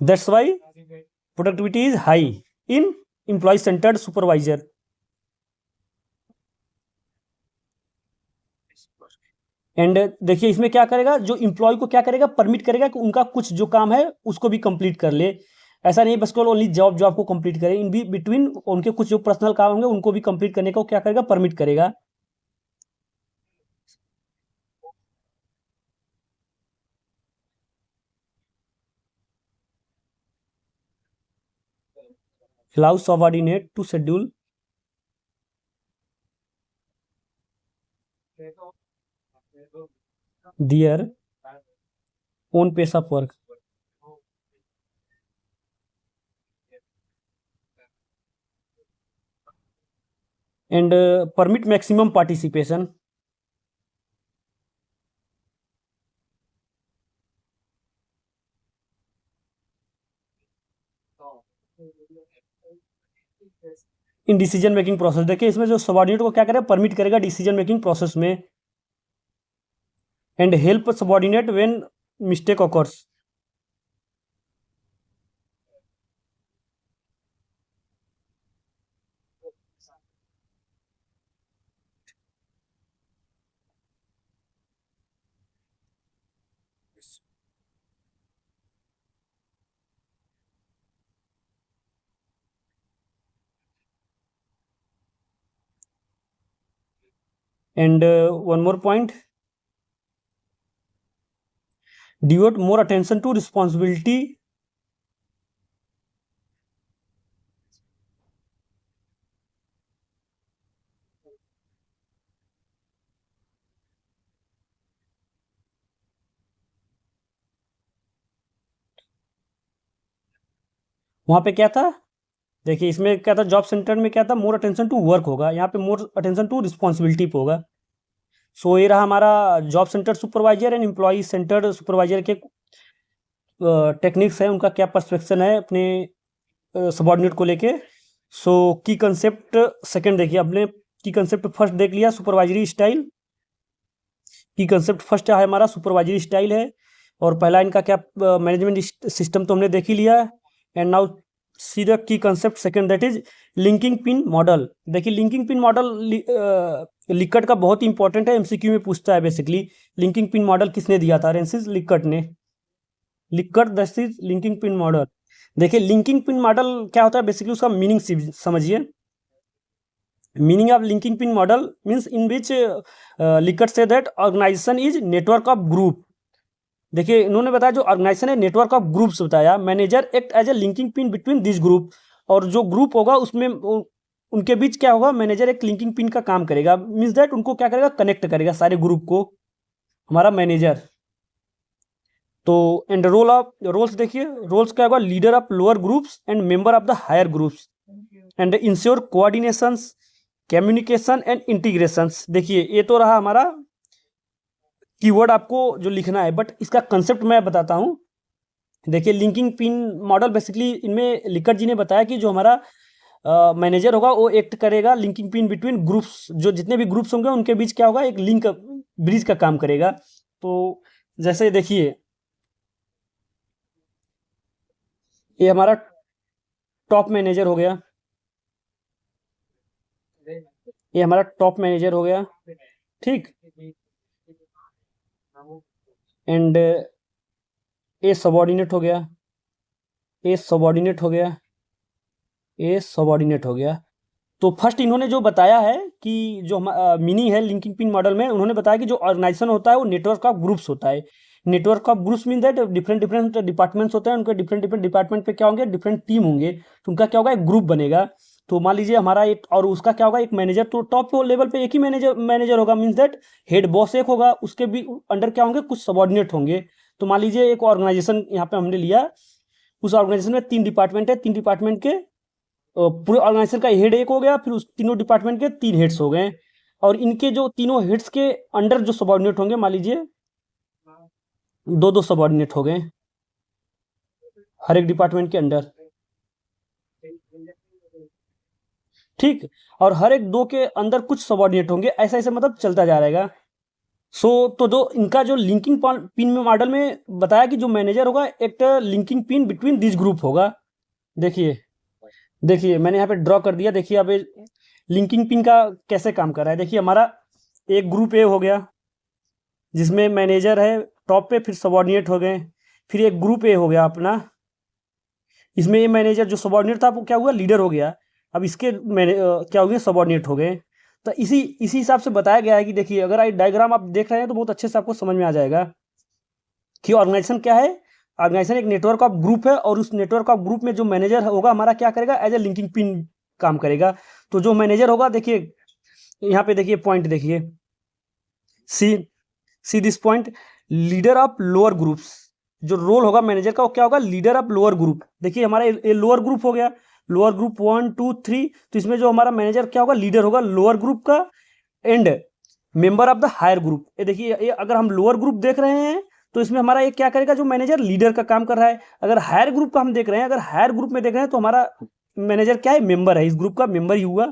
That's why productivity is high in employee centred supervisor. And देखिए इसमें क्या करेगा, जो इम्प्लॉय को क्या करेगा, परमिट करेगा कि उनका कुछ जो काम है उसको भी कंप्लीट कर ले। ऐसा नहीं बस केवल ओनली जॉब जॉब को कंप्लीट करे, इन भी बिटवीन उनके कुछ जो पर्सनल काम होंगे उनको भी कंप्लीट करने को क्या करेगा, परमिट करेगा। allow subordinate to schedule their own pace of work and permit maximum participation। In decision making process. देखिए इसमें जो सबॉर्डिनेट को क्या करेगा, परमिट करेगा डिसीजन मेकिंग प्रोसेस में। And help subordinate when mistake occurs. And one more point, devote more attention to responsibility। वहां पे क्या था, देखिए इसमें क्या था, जॉब सेंटर में क्या था, मोर अटेंशन टू वर्क होगा, यहाँ पे मोर अटेंशन टू रिस्पॉन्सिबिलिटी पे होगा। सो ये रहा हमारा job centre supervisor and employ centre supervisor के टेक्निक्स है, उनका क्या परस्पेक्शन है अपने सबॉर्डिनेट को लेके। सो की कंसेप्ट सेकंड देखिए, आपने की कंसेप्ट फर्स्ट देख लिया, सुपरवाइजरी स्टाइल। की कंसेप्ट फर्स्ट है हमारा सुपरवाइजरी स्टाइल है, और पहला इनका क्या मैनेजमेंट सिस्टम तो हमने देख ही लिया। एंड नाउ सी द की concept second, that is linking pin model. देखिए लिंकिंग पिन मॉडल लिकट का बहुत ही इंपॉर्टेंट है, एमसीक्यू में पूछता है बेसिकली। लिंकिंग पिन मॉडल किसने दिया था, रेंसिस लिकट ने। Likert that is linking pin model. देखिए लिंकिंग पिन मॉडल क्या होता है, बेसिकली उसका मीनिंग समझिए। Meaning of linking pin model means in which Likert से that organisation is network of group. देखिए इन्होंने बताया जो ऑर्गेनाइजेशन है नेटवर्क ऑफ ग्रुप्स बताया, manager act as a linking pin between this group. और जो ग्रुप होगा उसमें उनके बीच क्या होगा, मैनेजर एक लिंकिंग पिन का काम करेगा, मीन्स दैट उनको क्या करेगा, कनेक्ट करेगा सारे ग्रुप को, हमारा मैनेजर। तो एंड रोल ऑफ रोल्स देखिए, रोल्स क्या होगा, leader of lower groups and member of the higher groups and ensure coordinations, communication and integrations. देखिए ये तो रहा हमारा कीवर्ड आपको जो लिखना है, बट इसका कंसेप्ट मैं बताता हूँ। देखिए लिंकिंग पिन मॉडल बेसिकली इनमें लिकट जी ने बताया कि जो हमारा मैनेजर होगा वो एक्ट करेगा लिंकिंग पिन बिटवीन ग्रुप्स, जो जितने भी ग्रुप्स होंगे उनके बीच क्या होगा, एक लिंक ब्रिज का काम करेगा। तो जैसे देखिए ये हमारा टॉप मैनेजर हो गया, ये हमारा टॉप मैनेजर हो गया, ठीक। एंड ए सबॉर्डिनेट हो गया, ए सबॉर्डिनेट हो गया, ए सबॉर्डिनेट हो गया। तो फर्स्ट इन्होंने जो बताया है कि जो मीनिंग है लिंकिंग पिन मॉडल में, उन्होंने बताया कि जो ऑर्गेनाइजेशन होता है वो नेटवर्क ऑफ ग्रुप्स होता है। Network of groups mean that different different departments होते हैं, उनके डिफरेंट डिफरेंट डिपार्टमेंट पे क्या होंगे, डिफरेंट टीम होंगे, तो उनका क्या होगा, एक ग्रुप बनेगा। तो मान लीजिए हमारा एक, और उसका क्या होगा, एक मैनेजर, तो टॉप लेवल पे एक ही मैनेजर होगा, मीन्स दैट हेड बॉस एक होगा, उसके भी अंडर क्या होंगे, कुछ सबॉर्डिनेट होंगे। तो मान लीजिए एक ऑर्गेनाइजेशन यहाँ पे हमने लिया, उस ऑर्गेनाइजेशन में 3 डिपार्टमेंट है, 3 डिपार्टमेंट के पूरे ऑर्गेनाइजेशन का हेड एक हो गया, फिर उस तीनों डिपार्टमेंट के 3 हेड्स हो गए, और इनके जो तीनों हेड्स के अंडर जो सबॉर्डिनेट होंगे, मान लीजिए 2-2 सबॉर्डिनेट हो गए। हर एक डिपार्टमेंट के अंडर, ठीक। और हर एक दो के अंदर कुछ सबॉर्डिनेट होंगे, ऐसा ऐसे मतलब चलता जा रहेगा। तो जो इनका जो लिंकिंग पिन में मॉडल में बताया कि जो मैनेजर होगा एक linking pin between this group होगा। देखिए देखिए मैंने यहाँ पे ड्रॉ कर दिया। देखिए अब लिंकिंग पिन का कैसे काम कर रहा है। देखिए हमारा एक ग्रुप ए हो गया जिसमें मैनेजर है टॉप पे, फिर सबॉर्डिनेट हो गए, फिर एक ग्रुप ए हो गया अपना, इसमें ये मैनेजर जो सबॉर्डिनेट था वो क्या हुआ, लीडर हो गया। अब इसके क्या हो गए, सबॉर्डिनेट हो गए। तो इसी हिसाब से बताया गया है कि देखिए अगर डायग्राम आप देख रहे हैं तो बहुत अच्छे से आपको समझ में आ जाएगा कि ऑर्गेनाइजेशन क्या है। ऑर्गेनाइजेशन एक नेटवर्क ऑफ ग्रुप है और उस नेटवर्क ऑफ ग्रुप में जो मैनेजर होगा हमारा क्या करेगा, एज ए लिंकिंग पिन काम करेगा। तो जो मैनेजर होगा, देखिए यहाँ पे देखिए पॉइंट देखिए, see this point, leader of lower groups. जो रोल होगा मैनेजर का वो क्या होगा, लीडर ऑफ लोअर ग्रुप। देखिए हमारा ये लोअर ग्रुप हो गया, लोअर ग्रुप 1 2 3। तो इसमें जो हमारा मैनेजर क्या होगा, लीडर होगा लोअर ग्रुप का and member of the higher group. ये देखिए ये अगर हम लोअर ग्रुप देख रहे हैं तो इसमें हमारा ये क्या करेगा, जो मैनेजर लीडर का काम कर रहा है। अगर हायर ग्रुप का हम देख रहे हैं, अगर हायर ग्रुप में देख रहे हैं तो हमारा मैनेजर क्या है, मेंबर है, इस ग्रुप का मेंबर ही हुआ।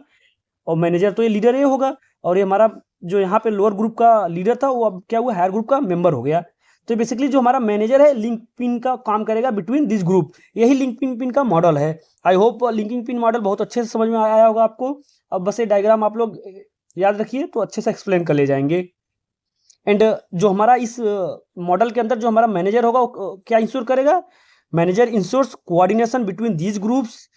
और मैनेजर तो ये लीडर ये होगा, और ये हमारा जो यहाँ पे लोअर ग्रुप का लीडर था वो अब क्या हुआ, हायर ग्रुप का मेंबर हो गया। तो बेसिकली जो हमारा मैनेजर है लिंक पिन का काम करेगा बिटवीन दिस ग्रुप। यही लिंक पिन का मॉडल है। I hope linking pin model बहुत अच्छे से समझ में आया होगा आपको। अब बस ये डायग्राम आप लोग याद रखिए तो अच्छे से एक्सप्लेन कर ले जाएंगे। एंड जो हमारा इस मॉडल के अंदर जो हमारा मैनेजर होगा वो क्या इंश्योर करेगा, manager ensures coordination between these groups,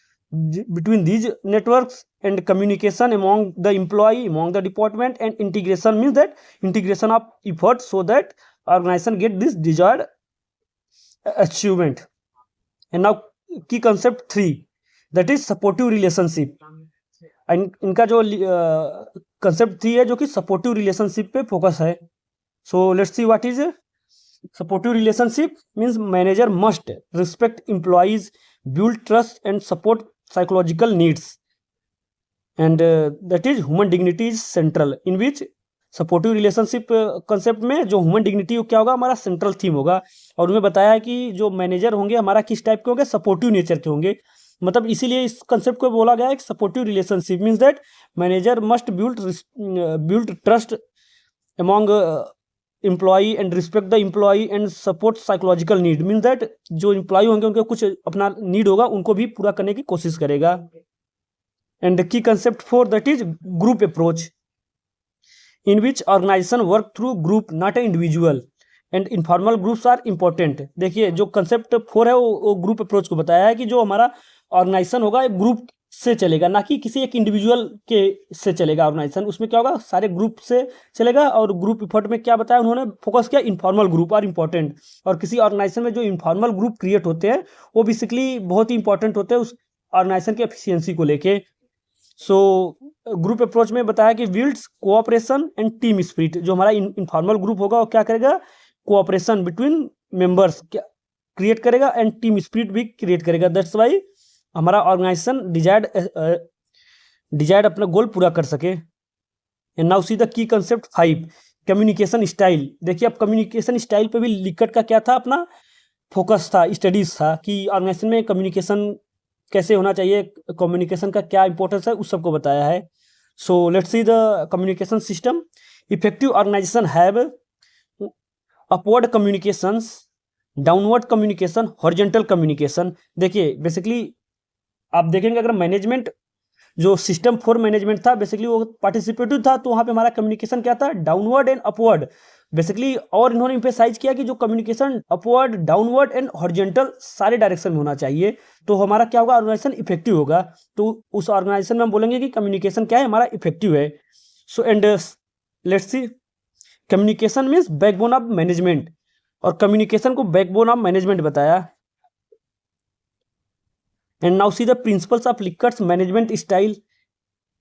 between these networks, and communication among the employee, among the department, and integration means that integration of effort so that organization get this desired achievement. And now key concept 3, that is supportive relationship। and इनका जो concept 3 है जो कि supportive relationship पे focus है। so let's see what is supportive relationship means manager must respect employees, build trust and support psychological needs, and that is human dignity is central, in which supportive relationship concept में जो ह्यूमन डिग्निटी क्या होगा, हमारा सेंट्रल थीम होगा। और उन्हें बताया है कि जो मैनेजर होंगे हमारा किस टाइप के होंगे, सपोर्टिव नेचर के होंगे। मतलब इसीलिए इस कंसेप्ट को बोला गया है कि supportive relationship means that manager must build trust among employee and respect the employee and support psychological need, mean that जो एम्प्लॉई होंगे उनके कुछ अपना नीड होगा उनको भी पूरा करने की कोशिश करेगा। एंड की concept 4, that is group approach, in which organisation work through group not a individual, and informal groups are important. देखिए जो कंसेप्ट 4 है वो ग्रुप अप्रोच को बताया है कि जो हमारा ऑर्गेनाइजेशन होगा एक ग्रुप से चलेगा, ना कि किसी एक इंडिविजुअल के से चलेगा ऑर्गेनाइजेशन। उसमें क्या होगा, सारे ग्रुप से चलेगा। और ग्रुप इफर्ट में क्या बताया उन्होंने, फोकस किया इनफॉर्मल ग्रुप आर इंपॉर्टेंट। और किसी ऑर्गेनाइजेशन में जो इनफॉर्मल ग्रुप क्रिएट होते हैं वो बेसिकली बहुत ही इंपॉर्टेंट होते हैं उस ऑर्गेनाइजेशन की एफिशिएंसी को लेके। सो ग्रुप अप्रोच में बताया कि builds cooperation and team spirit. जो हमारा इनफॉर्मल ग्रुप होगा वो क्या करेगा, कोऑपरेशन बिटवीन मेंबर्स क्रिएट करेगा एंड टीम स्पिरिट भी क्रिएट करेगा। दैट्स वाई हमारा ऑर्गेनाइजेशन डिजायर्ड अपना गोल पूरा कर सके। एंड नाउ सी द की कंसेप्ट 5, कम्युनिकेशन स्टाइल। देखिए अब कम्युनिकेशन स्टाइल पे भी लिकट का क्या था, अपना फोकस था, स्टडीज था कि ऑर्गेनाइजेशन में कम्युनिकेशन कैसे होना चाहिए, कम्युनिकेशन का क्या इंपॉर्टेंस है, उस सबको बताया है। So let's see the communication system. Effective organisation have upward communications, downward communication, horizontal communication. देखिए बेसिकली आप देखेंगे अगर मैनेजमेंट जो सिस्टम 4 मैनेजमेंट था बेसिकली वो पार्टिसिपेटिव था, तो वहाँ पे हमारा कम्युनिकेशन क्या था, डाउनवर्ड एंड अपवर्ड बेसिकली। और इन्होंने इम्फेसाइज किया कि जो communication upward, downward and horizontal सारे डायरेक्शन में होना चाहिए, तो हमारा क्या होगा, ऑर्गेनाइजेशन इफेक्टिव होगा। तो उस ऑर्गेनाइजेशन में हम बोलेंगे कि कम्युनिकेशन क्या है, हमारा इफेक्टिव है। So and let's see, communication means backbone of management, और कम्युनिकेशन को बैकबोन ऑफ मैनेजमेंट बताया। And now see the principles of Lickardt's management style.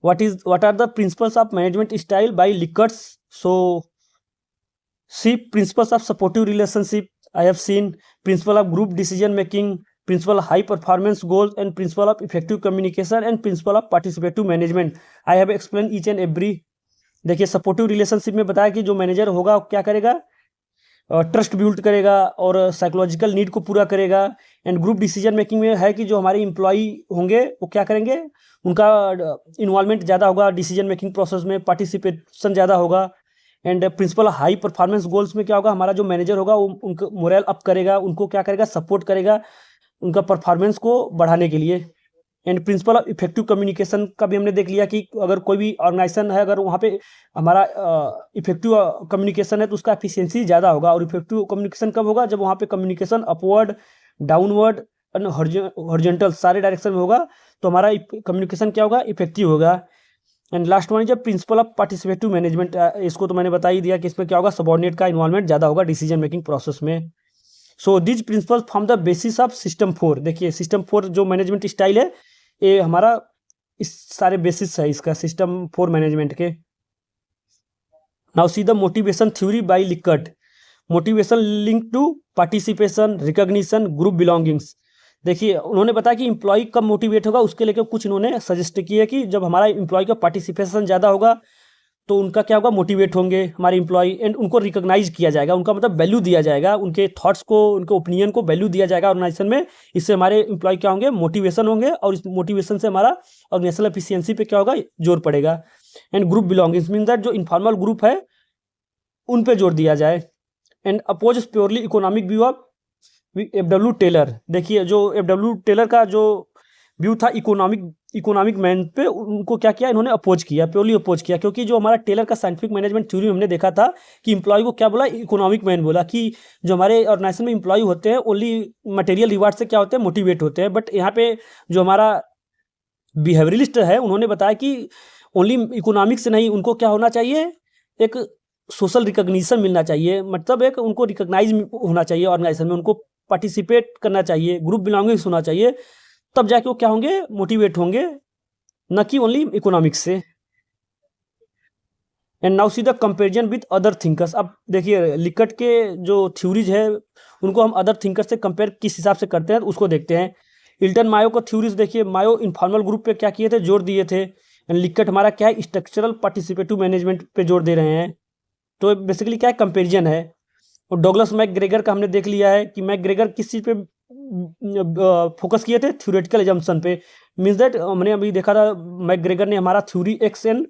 What are the principles of management style by Lickardt's? So see, principles of supportive relationship I have seen, principle of group decision making, principle of high performance goals, and principle of effective communication, and principle of participative management. I have explained each and every। देखिए सपोर्टिव रिलेशनशिप में बताया कि जो मैनेजर होगा क्या करेगा, ट्रस्ट बिल्ड करेगा और साइकोलॉजिकल नीड को पूरा करेगा। एंड ग्रुप डिसीजन मेकिंग में है कि जो हमारे एम्प्लॉई होंगे वो क्या करेंगे, उनका इन्वॉल्वमेंट ज़्यादा होगा डिसीजन मेकिंग प्रोसेस में, पार्टिसिपेशन ज़्यादा होगा। And principle high performance goals में क्या होगा, हमारा जो मैनेजर होगा वो उनको मोरल अप करेगा, उनको क्या करेगा, सपोर्ट करेगा उनका परफॉर्मेंस को बढ़ाने के लिए। And principle of effective communication का भी हमने देख लिया कि अगर कोई भी ऑर्गेनाइजेशन है, अगर वहाँ पे हमारा इफेक्टिव कम्युनिकेशन है तो उसका एफिशिएंसी ज़्यादा होगा। और इफेक्टिव कम्युनिकेशन कब होगा, जब वहाँ पे communication upward, downward and horizontal सारे डायरेक्शन में होगा, तो हमारा कम्युनिकेशन क्या होगा, इफेक्टिव होगा। एंड लास्ट वन जब प्रिंसिपल ऑफ पार्टिसिपेटिव मैनेजमेंट, इसको तो मैंने बता ही दिया कि इसमें क्या होगा, सबऑर्डिनेट का इन्वॉल्वमेंट ज़्यादा होगा डिसीजन मेकिंग प्रोसेस में। So these principle form the basis of system 4। देखिए सिस्टम 4 जो मैनेजमेंट स्टाइल है, ये हमारा इस सारे बेसिस है इसका सिस्टम 4 मैनेजमेंट के। Now see the motivation theory by Likert. Motivation link to participation, recognition, group belongings. देखिए उन्होंने बताया कि इम्प्लॉय कब मोटिवेट होगा, उसके लेकर कुछ इन्होंने सजेस्ट किया कि जब हमारा इम्प्लॉय का पार्टिसिपेशन ज़्यादा होगा तो उनका क्या होगा, मोटिवेट होंगे हमारे इम्प्लॉय। एंड उनको रिकॉग्नाइज किया जाएगा, उनका मतलब वैल्यू दिया जाएगा, उनके थॉट्स को, उनके ओपिनियन को वैल्यू दिया जाएगा ऑर्गेनाइजेशन में। इससे हमारे इम्प्लॉय क्या होंगे, मोटिवेशन होंगे, और इस मोटिवेशन से हमारा ऑर्गेनाइजेशनल एफिशिएंसी पे क्या होगा, जोर पड़ेगा। And group belongings mean that जो इनफॉर्मल ग्रुप है उन पे जोर दिया जाए। And oppose purely economic view of F W. Taylor. देखिए जो एफ.डब्ल्यू. टेलर का जो व्यू था इकोनॉमिक मैन पे, उनको क्या किया इन्होंने, अपोज किया, प्योरली अपोज किया। क्योंकि जो हमारा टेलर का साइंटिफिक मैनेजमेंट थ्योरी हमने देखा था कि इम्प्लॉय को क्या बोला, इकोनॉमिक मैन बोला, कि जो हमारे ऑर्गेनाइजेशन में इम्प्लॉय होते हैं ओनली मटेरियल रिवार्ड से क्या होते हैं, मोटिवेट होते हैं। बट यहाँ पे जो हमारा बिहेवियरलिस्ट है उन्होंने बताया कि ओनली इकोनॉमिक से नहीं, उनको क्या होना चाहिए, एक सोशल रिकॉग्निशन मिलना चाहिए, मतलब एक उनको रिकॉग्नाइज होना चाहिए ऑर्गेनाइजेशन में, उनको पार्टिसिपेट करना चाहिए, ग्रुप बिलोंगिंग्स होना चाहिए, तब जाके वो क्या होंगे, मोटिवेट होंगे, न कि ओनली इकोनॉमिक्स से। And now see the comparison with other thinkers. अब देखिए लिकर्ट के जो थ्योरीज है उनको हम अदर थिंकर से कंपेयर किस हिसाब से करते हैं, उसको देखते हैं। इल्टन मायो को थ्योरीज देखिए, मायो इनफॉर्मल ग्रुप पे क्या किए थे, जोर दिए थे। एंड लिकर्ट हमारा क्या है, स्ट्रक्चरल पार्टिसिपेटिव मैनेजमेंट पे जोर दे रहे हैं। तो बेसिकली क्या है, कंपेरिजन है। और डॉगलस मैकग्रेगर का हमने देख लिया है कि मैकग्रेगर किस चीज़ पे फोकस किए थे, थ्योरेटिकल एजम्पशन पे। मीन्स दैट हमने अभी देखा था मैकग्रेगर ने हमारा theory X and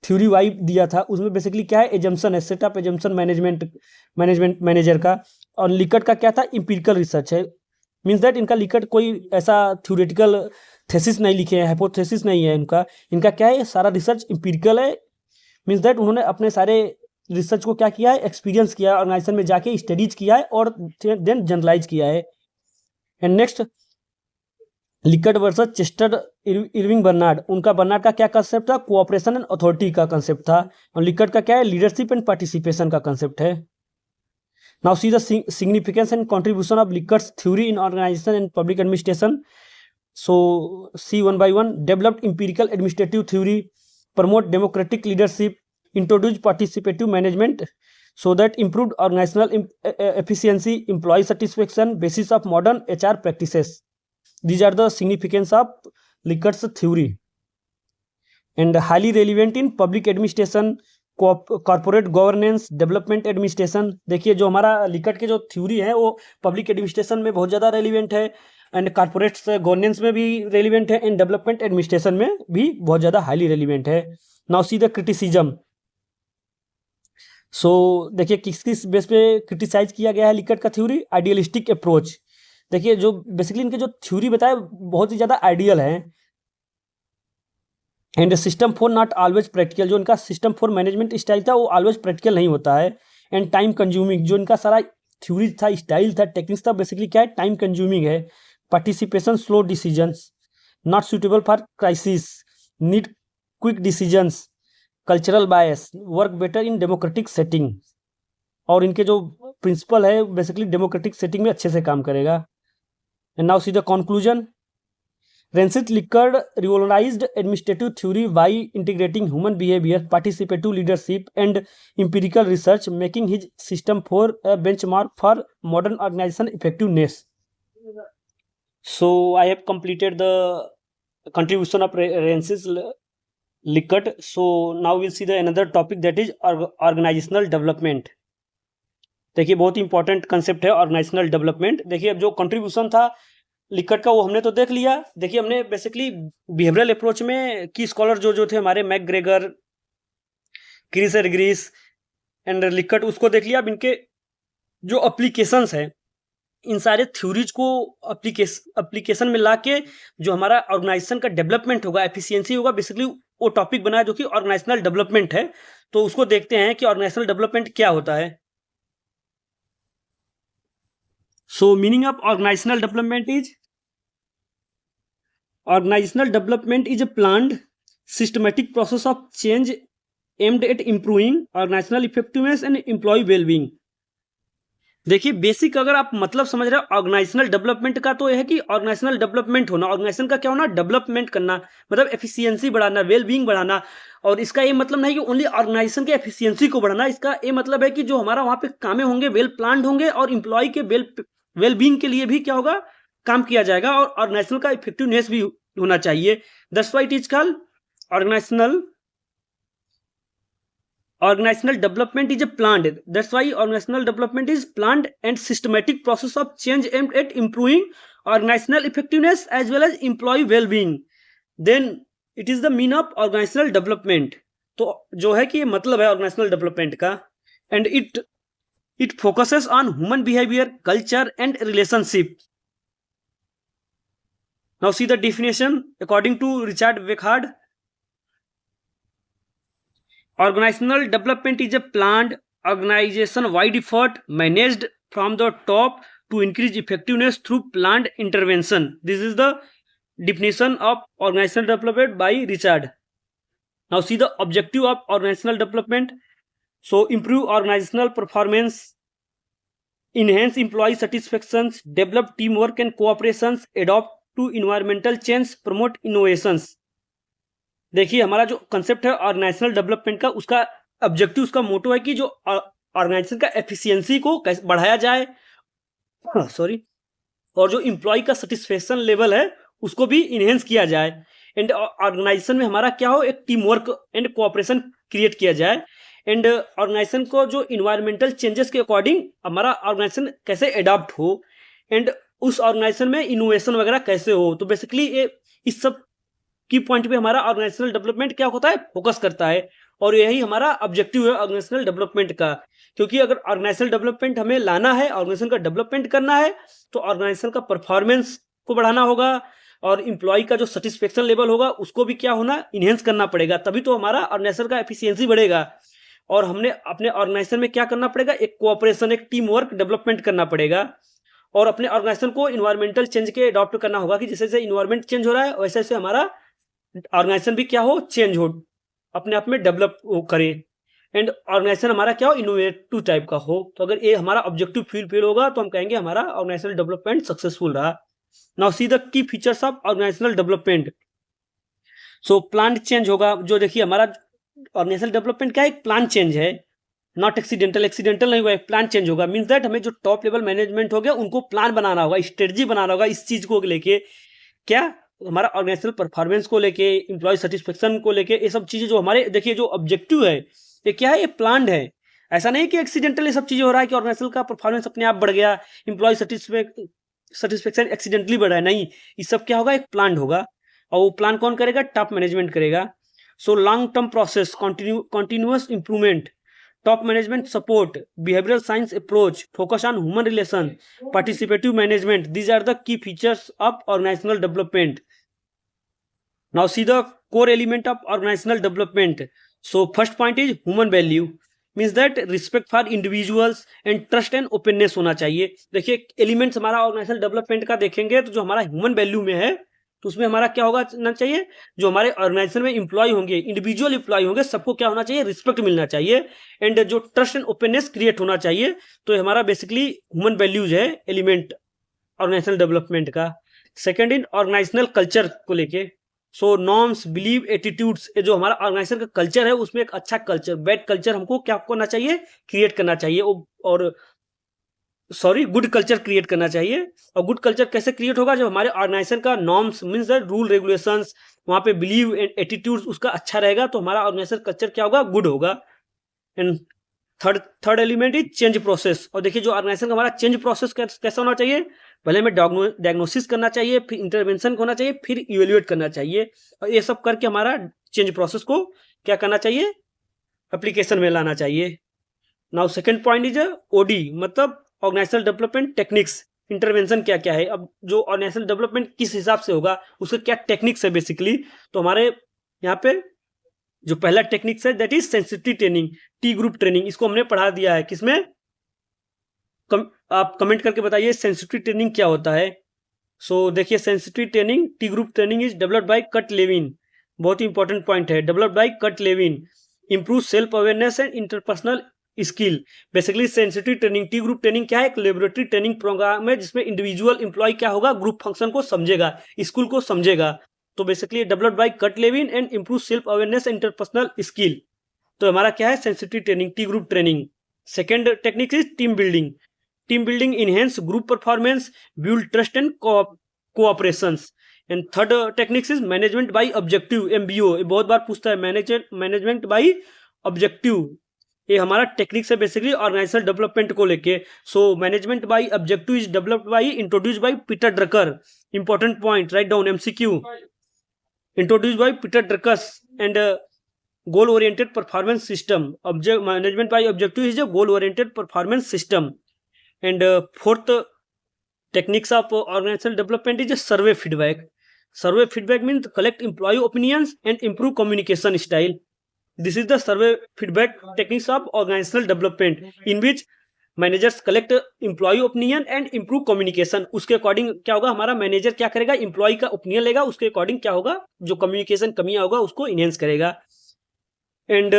theory Y दिया था, उसमें बेसिकली क्या है, एजम्पशन है, सेटअप एजम्पशन मैनेजर का। और लिकर्ट का क्या था, इंपिरिकल रिसर्च है। मीन्स दैट इनका लिकर्ट कोई ऐसा थ्योरेटिकल थेसिस नहीं लिखे हैं, हाइपोथेसिस नहीं है इनका क्या है, सारा रिसर्च इंपिरिकल है। मीन्स दैट उन्होंने अपने सारे रिसर्च को क्या किया है, एक्सपीरियंस किया है, ऑर्गेनाइजेशन में जाके स्टडीज किया है और देन जनरलाइज किया है। And next Likert versus Chester Irving Barnard. उनका बर्नार्ड का क्या कंसेप्ट था, कोऑपरेशन एंड अथॉरिटी का कंसेप्ट था। और लिकर्ट का क्या है, लीडरशिप एंड पार्टिसिपेशन का कंसेप्ट है। Now see the significance and contribution of Likert's theory in organisation and public administration. So see one by one. Developed empirical administrative theory, promote democratic leadership, introduce participative management so that improved organizational efficiency, employee satisfaction, basis of modern HR practices. These are the significance of Likert's theory and highly relevant in public administration, corporate governance, development administration. देखिए जो हमारा लिकर्ट के जो थ्योरी है वो पब्लिक एडमिनिस्ट्रेशन में बहुत ज़्यादा रेलिवेंट है, एंड कॉर्पोरेट गवर्नेंस में भी रेलिवेंट है, एंड डेवलपमेंट एडमिनिस्ट्रेशन में भी बहुत ज़्यादा हाईली रेलिवेंट है। Now see the criticism. So देखिए किस किस बेस पे क्रिटिसाइज किया गया है लिकर्ट का थ्योरी, आइडियलिस्टिक अप्रोच। देखिए जो बेसिकली इनके जो थ्योरी बताए बहुत ही ज़्यादा आइडियल है। And system 4 not always practical. जो इनका सिस्टम 4 मैनेजमेंट स्टाइल था वो ऑलवेज प्रैक्टिकल नहीं होता है। एंड टाइम कंज्यूमिंग, जो इनका सारा थ्योरी था, स्टाइल था, टेक्निक्स था, बेसिकली क्या है, टाइम कंज्यूमिंग है। Participation slow decisions, not suitable for crisis, need quick decisions, cultural bias, work better in democratic setting. और इनके जो प्रिंसिपल है बेसिकली डेमोक्रेटिक सेटिंग में अच्छे से काम करेगा। And now see the conclusion. Rensis Likert revolutionised administrative theory by integrating human behaviour, participative leadership and empirical research, making his system 4 a benchmark for modern organization effectiveness. So I have completed the contribution of Rensis Lickert. So now we'll see the another topic, that is organizational development. देखिए बहुत इंपॉर्टेंट कंसेप्ट है ऑर्गेनाइजेशनल डेवलपमेंट। देखिए अब जो कंट्रीब्यूशन था लिकट का वो हमने तो देख लिया। देखिए हमने बेसिकली बिहेवियरल अप्रोच में की स्कॉलर जो थे हमारे McGregor, Chris Greece and Likert, उसको देख लिया। अब इनके जो अप्लीकेशंस है, इन सारे थ्योरीज को अप्लीकेशन में लाके जो हमारा ऑर्गेनाइजेशन का डेवलपमेंट होगा, एफिशिएंसी होगा, बेसिकली वो टॉपिक बना है जो कि ऑर्गेनाइजेशनल डेवलपमेंट है। तो उसको देखते हैं कि ऑर्गेनाइजेशनल डेवलपमेंट क्या होता है। So meaning of organisational development is a planned systematic process of change aimed at improving organizational effectiveness and employee well-being। देखिए बेसिक अगर आप मतलब समझ रहे हो ऑर्गेनाइजेशनल डेवलपमेंट का, तो यह है कि ऑर्गेनाइजेशनल डेवलपमेंट होना, ऑर्गेनाइजेशन का क्या होना, डेवलपमेंट करना, मतलब एफिशिएंसी बढ़ाना, वेल बीइंग बढ़ाना। और इसका ये मतलब नहीं कि ओनली ऑर्गेनाइजेशन के एफिशिएंसी को बढ़ाना, इसका ये मतलब है कि जो हमारा वहां पे कामें होंगे वेल प्लान्ड होंगे और इंप्लॉय के वेल बीइंग के लिए भी क्या होगा, काम किया जाएगा, और ऑर्गेनाइजेशन का इफेक्टिवनेस भी होना चाहिए। That's why it is called organizational development is a planned, that's why organizational development is planned and systematic process of change aimed at improving organizational effectiveness as well as employee well-being। then it is the mean of organizational development। तो जो है कि ये मतलब है ऑर्गेनाइजेशनल डेवलपमेंट का। And it focuses on human behaviour, culture and relationship. Now see the definition according to Richard Beckhard. Organizational development is a planned organization-wide effort managed from the top to increase effectiveness through planned intervention। This is the definition of organizational development by Richard। Now see the objective of organizational development। So improve organizational performance, enhance employee satisfaction, develop teamwork and cooperation, adapt to environmental change, promote innovations। देखिए हमारा जो कंसेप्ट है ऑर्गेनाइजेशनल डेवलपमेंट का, उसका ऑब्जेक्टिव, उसका मोटो है कि जो ऑर्गेनाइजेशन का एफिशिएंसी को कैसे बढ़ाया जाए, और जो इम्प्लॉय का सेटिस्फेक्शन लेवल है उसको भी इनहेंस किया जाए। एंड ऑर्गेनाइजेशन में हमारा क्या हो, एक team work and cooperation create किया जाए। एंड ऑर्गेनाइजेशन को जो इन्वायरमेंटल चेंजेस के अकॉर्डिंग हमारा ऑर्गेनाइजेशन कैसे अडॉप्ट हो, एंड उस ऑर्गेनाइजेशन में इनोवेशन वगैरह कैसे हो। तो बेसिकली ये इस सब की पॉइंट पे हमारा ऑर्गेनाइजेशनल डेवलपमेंट क्या होता है, फोकस करता है। और यही हमारा ऑब्जेक्टिव है ऑर्गेनाइजेशनल डेवलपमेंट का। क्योंकि अगर ऑर्गेनाइजेशनल डेवलपमेंट हमें लाना है, ऑर्गेनाइजेशन का डेवलपमेंट करना है, तो ऑर्गेनाइजेशन का परफॉर्मेंस को बढ़ाना होगा और इंप्लॉय का जो सेटिस्फेक्शन लेवल होगा उसको भी क्या होना, इनहेंस करना पड़ेगा। तभी तो हमारा ऑर्गेनाइजेशन का एफिशिएंसी बढ़ेगा। और हमने अपने ऑर्गेनाइजेशन में क्या करना पड़ेगा, एक कोऑपरेशन, एक टीम वर्क डेवलपमेंट करना पड़ेगा। और अपने ऑर्गेनाइजेशन को इन्वायरमेंटल चेंज के अडॉप्ट करना होगा कि जैसे जैसे इन्वायरमेंट चेंज हो रहा है वैसे वैसे हमारा ऑर्गेनाइजेशन भी क्या हो, चेंज हो, अपने आप में डेवलप करे। एंड ऑर्गेनाइजेशन हमारा क्या हो, इनोवेटिव टाइप का हो। तो अगर ये हमारा ऑब्जेक्टिव फील होगा तो हम कहेंगे हमारा ऑर्गेनाइजेशनल डेवलपमेंट सक्सेसफुल रहा। Now see the key features of organisational development. So plan change होगा। जो देखिए हमारा ऑर्गेनाइजेशनल डेवलपमेंट क्या है, एक प्लान चेंज है, नॉट एक्सीडेंटल नहीं हुआ, प्लान चेंज होगा। मीन्स दैट हमें जो टॉप लेवल मैनेजमेंट हो गया उनको प्लान बनाना होगा, स्ट्रेटजी बनाना होगा इस चीज को लेके, क्या हमारा ऑर्गेनाइजेशनल परफॉर्मेंस को लेके, इंप्लॉय सेटिस्फेक्शन को लेके, ये सब चीजें जो हमारे देखिए जो ऑब्जेक्टिव है ये क्या है, ये प्लान्ड है। ऐसा नहीं कि एक्सीडेंटल ये सब चीजें हो रहा है कि ऑर्गेनाइजेशन का परफॉर्मेंस अपने आप बढ़ गया, इंप्लॉय सेटिस्फेक्शन एक्सीडेंटली बढ़ा है, नहीं। ये सब क्या होगा, एक प्लान होगा। और वो प्लान कौन करेगा, टॉप मैनेजमेंट करेगा। So long term process, continuous improvement, top management support, behavioral science approach, focus on human relation, participative management, these are the key features of organizational development। Now see the core element of organizational development। So first point is human value, means that respect for individuals and trust and openness होना चाहिए। देखिए एलिमेंट्स हमारा ऑर्गेनाइजेशनल डेवलपमेंट का देखेंगे तो जो हमारा ह्यूमन वैल्यू में है तो उसमें हमारा क्या होगा ना चाहिए, जो हमारे ऑर्गेनाइजेशन में इंप्लॉय होंगे, इंडिविजुअल इंप्लॉय होंगे, सबको क्या होना चाहिए, रिस्पेक्ट मिलना चाहिए। एंड जो ट्रस्ट एंड ओपननेस क्रिएट होना चाहिए। तो हमारा बेसिकली ह्यूमन वैल्यूज है एलिमेंट ऑर्गेनाइजेशनल डेवलपमेंट का। सेकेंड इन ऑर्गेनाइजेशनल कल्चर को लेके, सो नॉर्म्स, बिलीव, एटीट्यूड्स, ये जो हमारा ऑर्गेनाइजेशन का कल्चर है उसमें एक अच्छा कल्चर, बैड कल्चर हमको क्या करना चाहिए, क्रिएट करना चाहिए। और गुड कल्चर क्रिएट करना चाहिए। और गुड कल्चर कैसे क्रिएट होगा, जब हमारे ऑर्गेनाइजेशन का नॉर्म्स मींस रूल रेगुलेशंस, वहां पे बिलीव एंड एटीट्यूड्स उसका अच्छा रहेगा तो हमारा ऑर्गेनाइजेशन कल्चर क्या होगा, गुड होगा। And third element is change process. और देखिए जो ऑर्गेनाइजेशन का हमारा चेंज प्रोसेस कैसा होना चाहिए, पहले हमें डायग्नोसिस करना चाहिए, फिर इंटरवेंशन होना चाहिए, फिर इवेल्युएट करना चाहिए, और ये सब करके हमारा चेंज प्रोसेस को क्या करना चाहिए, एप्लीकेशन में लाना चाहिए। Now second point is OD, मतलब ऑर्गेनाइजेशनल डेवलपमेंट टेक्निक्स। इंटरवेंशन क्या क्या है, अब जो ऑर्गेनाइजेशनल डेवलपमेंट किस हिसाब से होगा, उसके क्या टेक्निक्स है बेसिकली। तो हमारे यहाँ पे जो पहला टेक्निक्स है that is sensitivity training, T group training. इसको हमने पढ़ा दिया है किसमें, आप कमेंट करके बताइए सेंसिटिविटी ट्रेनिंग क्या होता है। सो देखिए sensitivity training, T group training is developed by Kurt Lewin, बहुत ही इंपॉर्टेंट पॉइंट है, developed by Kurt Lewin, improve self awareness and interpersonal skill. Basically sensitive training, T group training क्या है, एक लेबोरेटरी ट्रेनिंग प्रोग्राम है जिसमें इंडिविजुअल एम्प्लॉय क्या होगा, ग्रुप फंक्शन को समझेगा, स्कूल को समझेगा। तो basically developed by Kurt Lewin and improve self awareness interpersonal skill. तो हमारा क्या है, sensitive training, T group training. Second technique is team building, team building enhance group performance, build trust and cooperations. And third techniques is management by objective, MBO, ये बहुत बार पूछता है, मैनेजमेंट बाय ऑब्जेक्टिव। ये हमारा टेक्निक्स है बेसिकली ऑर्गेनाइजेशनल डेवलपमेंट को लेके। So management by objective is developed by, introduced by Peter Drucker, important point, write down MCQ, introduced by Peter Drucker and goal oriented performance system. Management by objective is a goal oriented performance system. And fourth techniques of organizational development is a survey feedback. Survey feedback means collect employee opinions and improve communication style. This is the survey feedback techniques of organizational development, in which managers collect employee opinion and improve communication. उसके अकॉर्डिंग क्या होगा, हमारा मैनेजर क्या करेगा, एम्प्लॉय का ओपिनियन लेगा, उसके अकॉर्डिंग क्या होगा, जो कम्युनिकेशन कमियां होगा उसको इनहेंस करेगा। एंड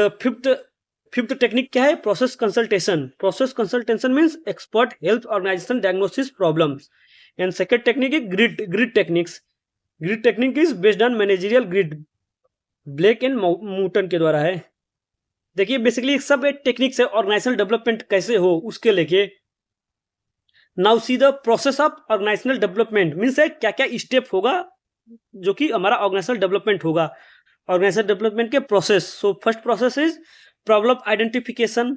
फिफ्थ टेक्निक क्या है, process consultation. Process consultation means expert help organisation diagnosis problems. And second technique is grid techniques. Grid technique is based on managerial grid, Blake and Mouton के द्वारा है। देखिए बेसिकली सब एक टेक्निक्स है ऑर्गेनाइजेशनल डेवलपमेंट कैसे हो उसके लेके। Now see the process of organisational development means क्या क्या स्टेप होगा जो कि हमारा ऑर्गेनाइजेशनल डेवलपमेंट होगा। ऑर्गेनाइजेशनल डेवलपमेंट के process, so first process is problem identification,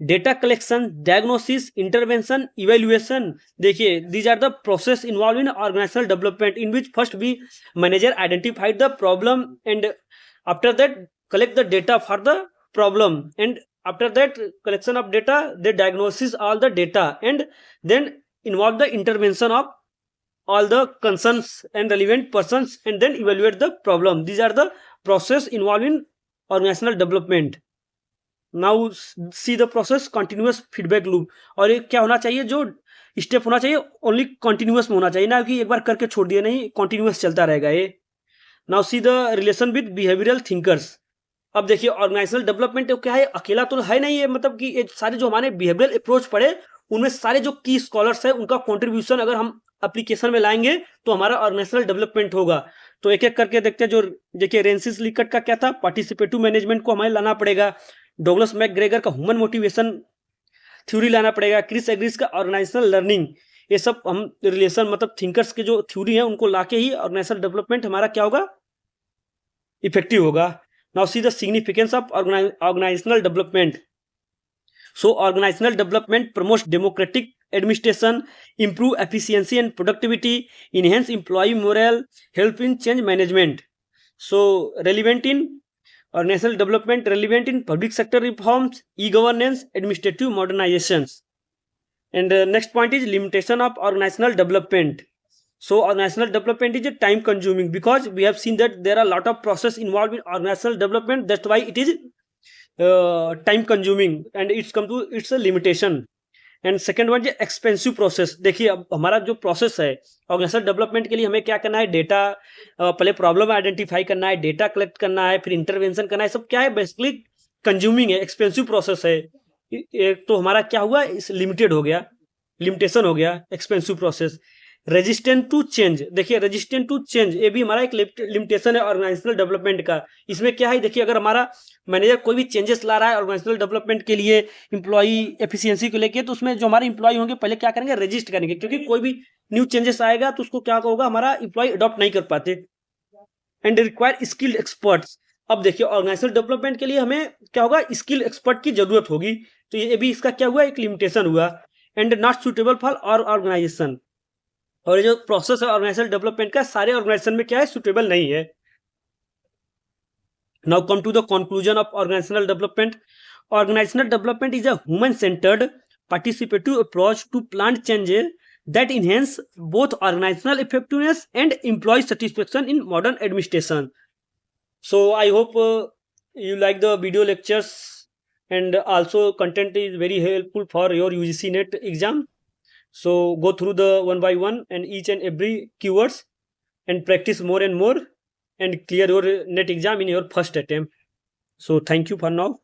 data collection, diagnosis, intervention, evaluation. देखिए these are the process involve in organisational development, in which first be manager identified the problem and after that collect the data for the problem, and after that collection of data they diagnosis all the data and then involve the intervention of all the concerns and relevant persons and then evaluate the problem. These are the process involved in organizational development. Now see the process continuous feedback loop. और ये क्या होना चाहिए, जो स्टेप होना चाहिए ओनली कंटिन्यूअस में होना चाहिए, ना कि एक बार करके छोड़ दिया, नहीं, कंटिन्यूअस चलता रहेगा ये। Now see the relation with behavioural thinkers. अब देखिए ऑर्गेनाइजेशनल डेवलपमेंट क्या है, अकेला तो है नहीं है, मतलब कि ये सारे जो हमारे बिहेवियरल अप्रोच पढ़े उनमें सारे जो की स्कॉलर्स है उनका कंट्रीब्यूशन अगर हम एप्लीकेशन में लाएंगे तो हमारा ऑर्गेनाइजेशनल डेवलपमेंट होगा। तो एक एक करके देखते हैं। जो देखिए रेंसिस लिकट का क्या था, पार्टिसिपेटिव मैनेजमेंट को हमें लाना पड़ेगा। डॉगलस मैकग्रेगर का ह्यूमन मोटिवेशन थ्योरी लाना पड़ेगा। क्रिस एग्रीज का ऑर्गेनाइजेशनल लर्निंग। ये सब हम रिलेशन मतलब थिंकर्स के जो थ्योरी है उनको लाके ही ऑर्गेनाइजेशनल डेवलपमेंट हमारा क्या होगा, इफेक्टिव होगा। Now see the significance of organizational development. So organizational development promotes democratic administration, improve efficiency and productivity, enhance employee morale, help in change management. So relevant in organizational development, relevant in public sector reforms, e-governance, administrative modernizations. And next point is limitation of organizational development. So organizational development is a time consuming, because we have seen that there are a lot of process involved in organizational development, that's why it is time consuming and it's come to its a limitation. And second one is expensive process. देखिए अब हमारा जो प्रोसेस है ऑर्गेनाइजेशनल डेवलपमेंट के लिए हमें क्या करना है, डेटा पहले प्रॉब्लम आइडेंटिफाई करना है, डेटा कलेक्ट करना है, फिर इंटरवेंशन करना है, सब क्या है बेसिकली कंज्यूमिंग है, एक्सपेंसिव प्रोसेस है। एक तो हमारा क्या हुआ, इस लिमिटेड हो गया, लिमिटेशन हो गया, expensive process. Resistant to change, देखिए रेजिस्टेंट टू चेंज ये भी हमारा एक लिमिटेशन है ऑर्गेनाइजेशनल डेवलपमेंट का। इसमें क्या है, देखिए अगर हमारा मैनेजर कोई भी चेंजेस ला रहा है ऑर्गेनाइजेशनल डेवलपमेंट के लिए, एम्प्लॉई एफिशिएंसी को लेके, तो उसमें जो हमारे एम्प्लॉई होंगे पहले क्या करेंगे, रजिस्ट करेंगे, क्योंकि कोई भी न्यू चेंजेस आएगा तो उसको क्या होगा, हमारा एम्प्लॉय अडॉप्ट नहीं कर पाते। And require skilled experts. अब देखिए ऑर्गेनाइजेशनल डेवलपमेंट के लिए हमें क्या होगा, स्किल एक्सपर्ट की जरूरत होगी, तो ये भी इसका क्या हुआ, एक लिमिटेशन हुआ, एंड नॉट सुटेबल फॉर और ऑर्गेनाइजेशन। और ये जो प्रोसेस है ऑर्गेनाइजेशनल डेवलपमेंट का, सारे ऑर्गेनाइजेशन में क्या है, सुटेबल नहीं है। Now come to the conclusion of organizational development. Organizational development is a human-centered, participative approach to plan changes that enhance both organizational effectiveness and employee satisfaction in modern administration. So I hope you like the video lectures, and also content is very helpful for your UGC NET exam. So go through the one by one and each and every keywords, and practice more and more, and clear your NET exam in your first attempt. So thank you for now.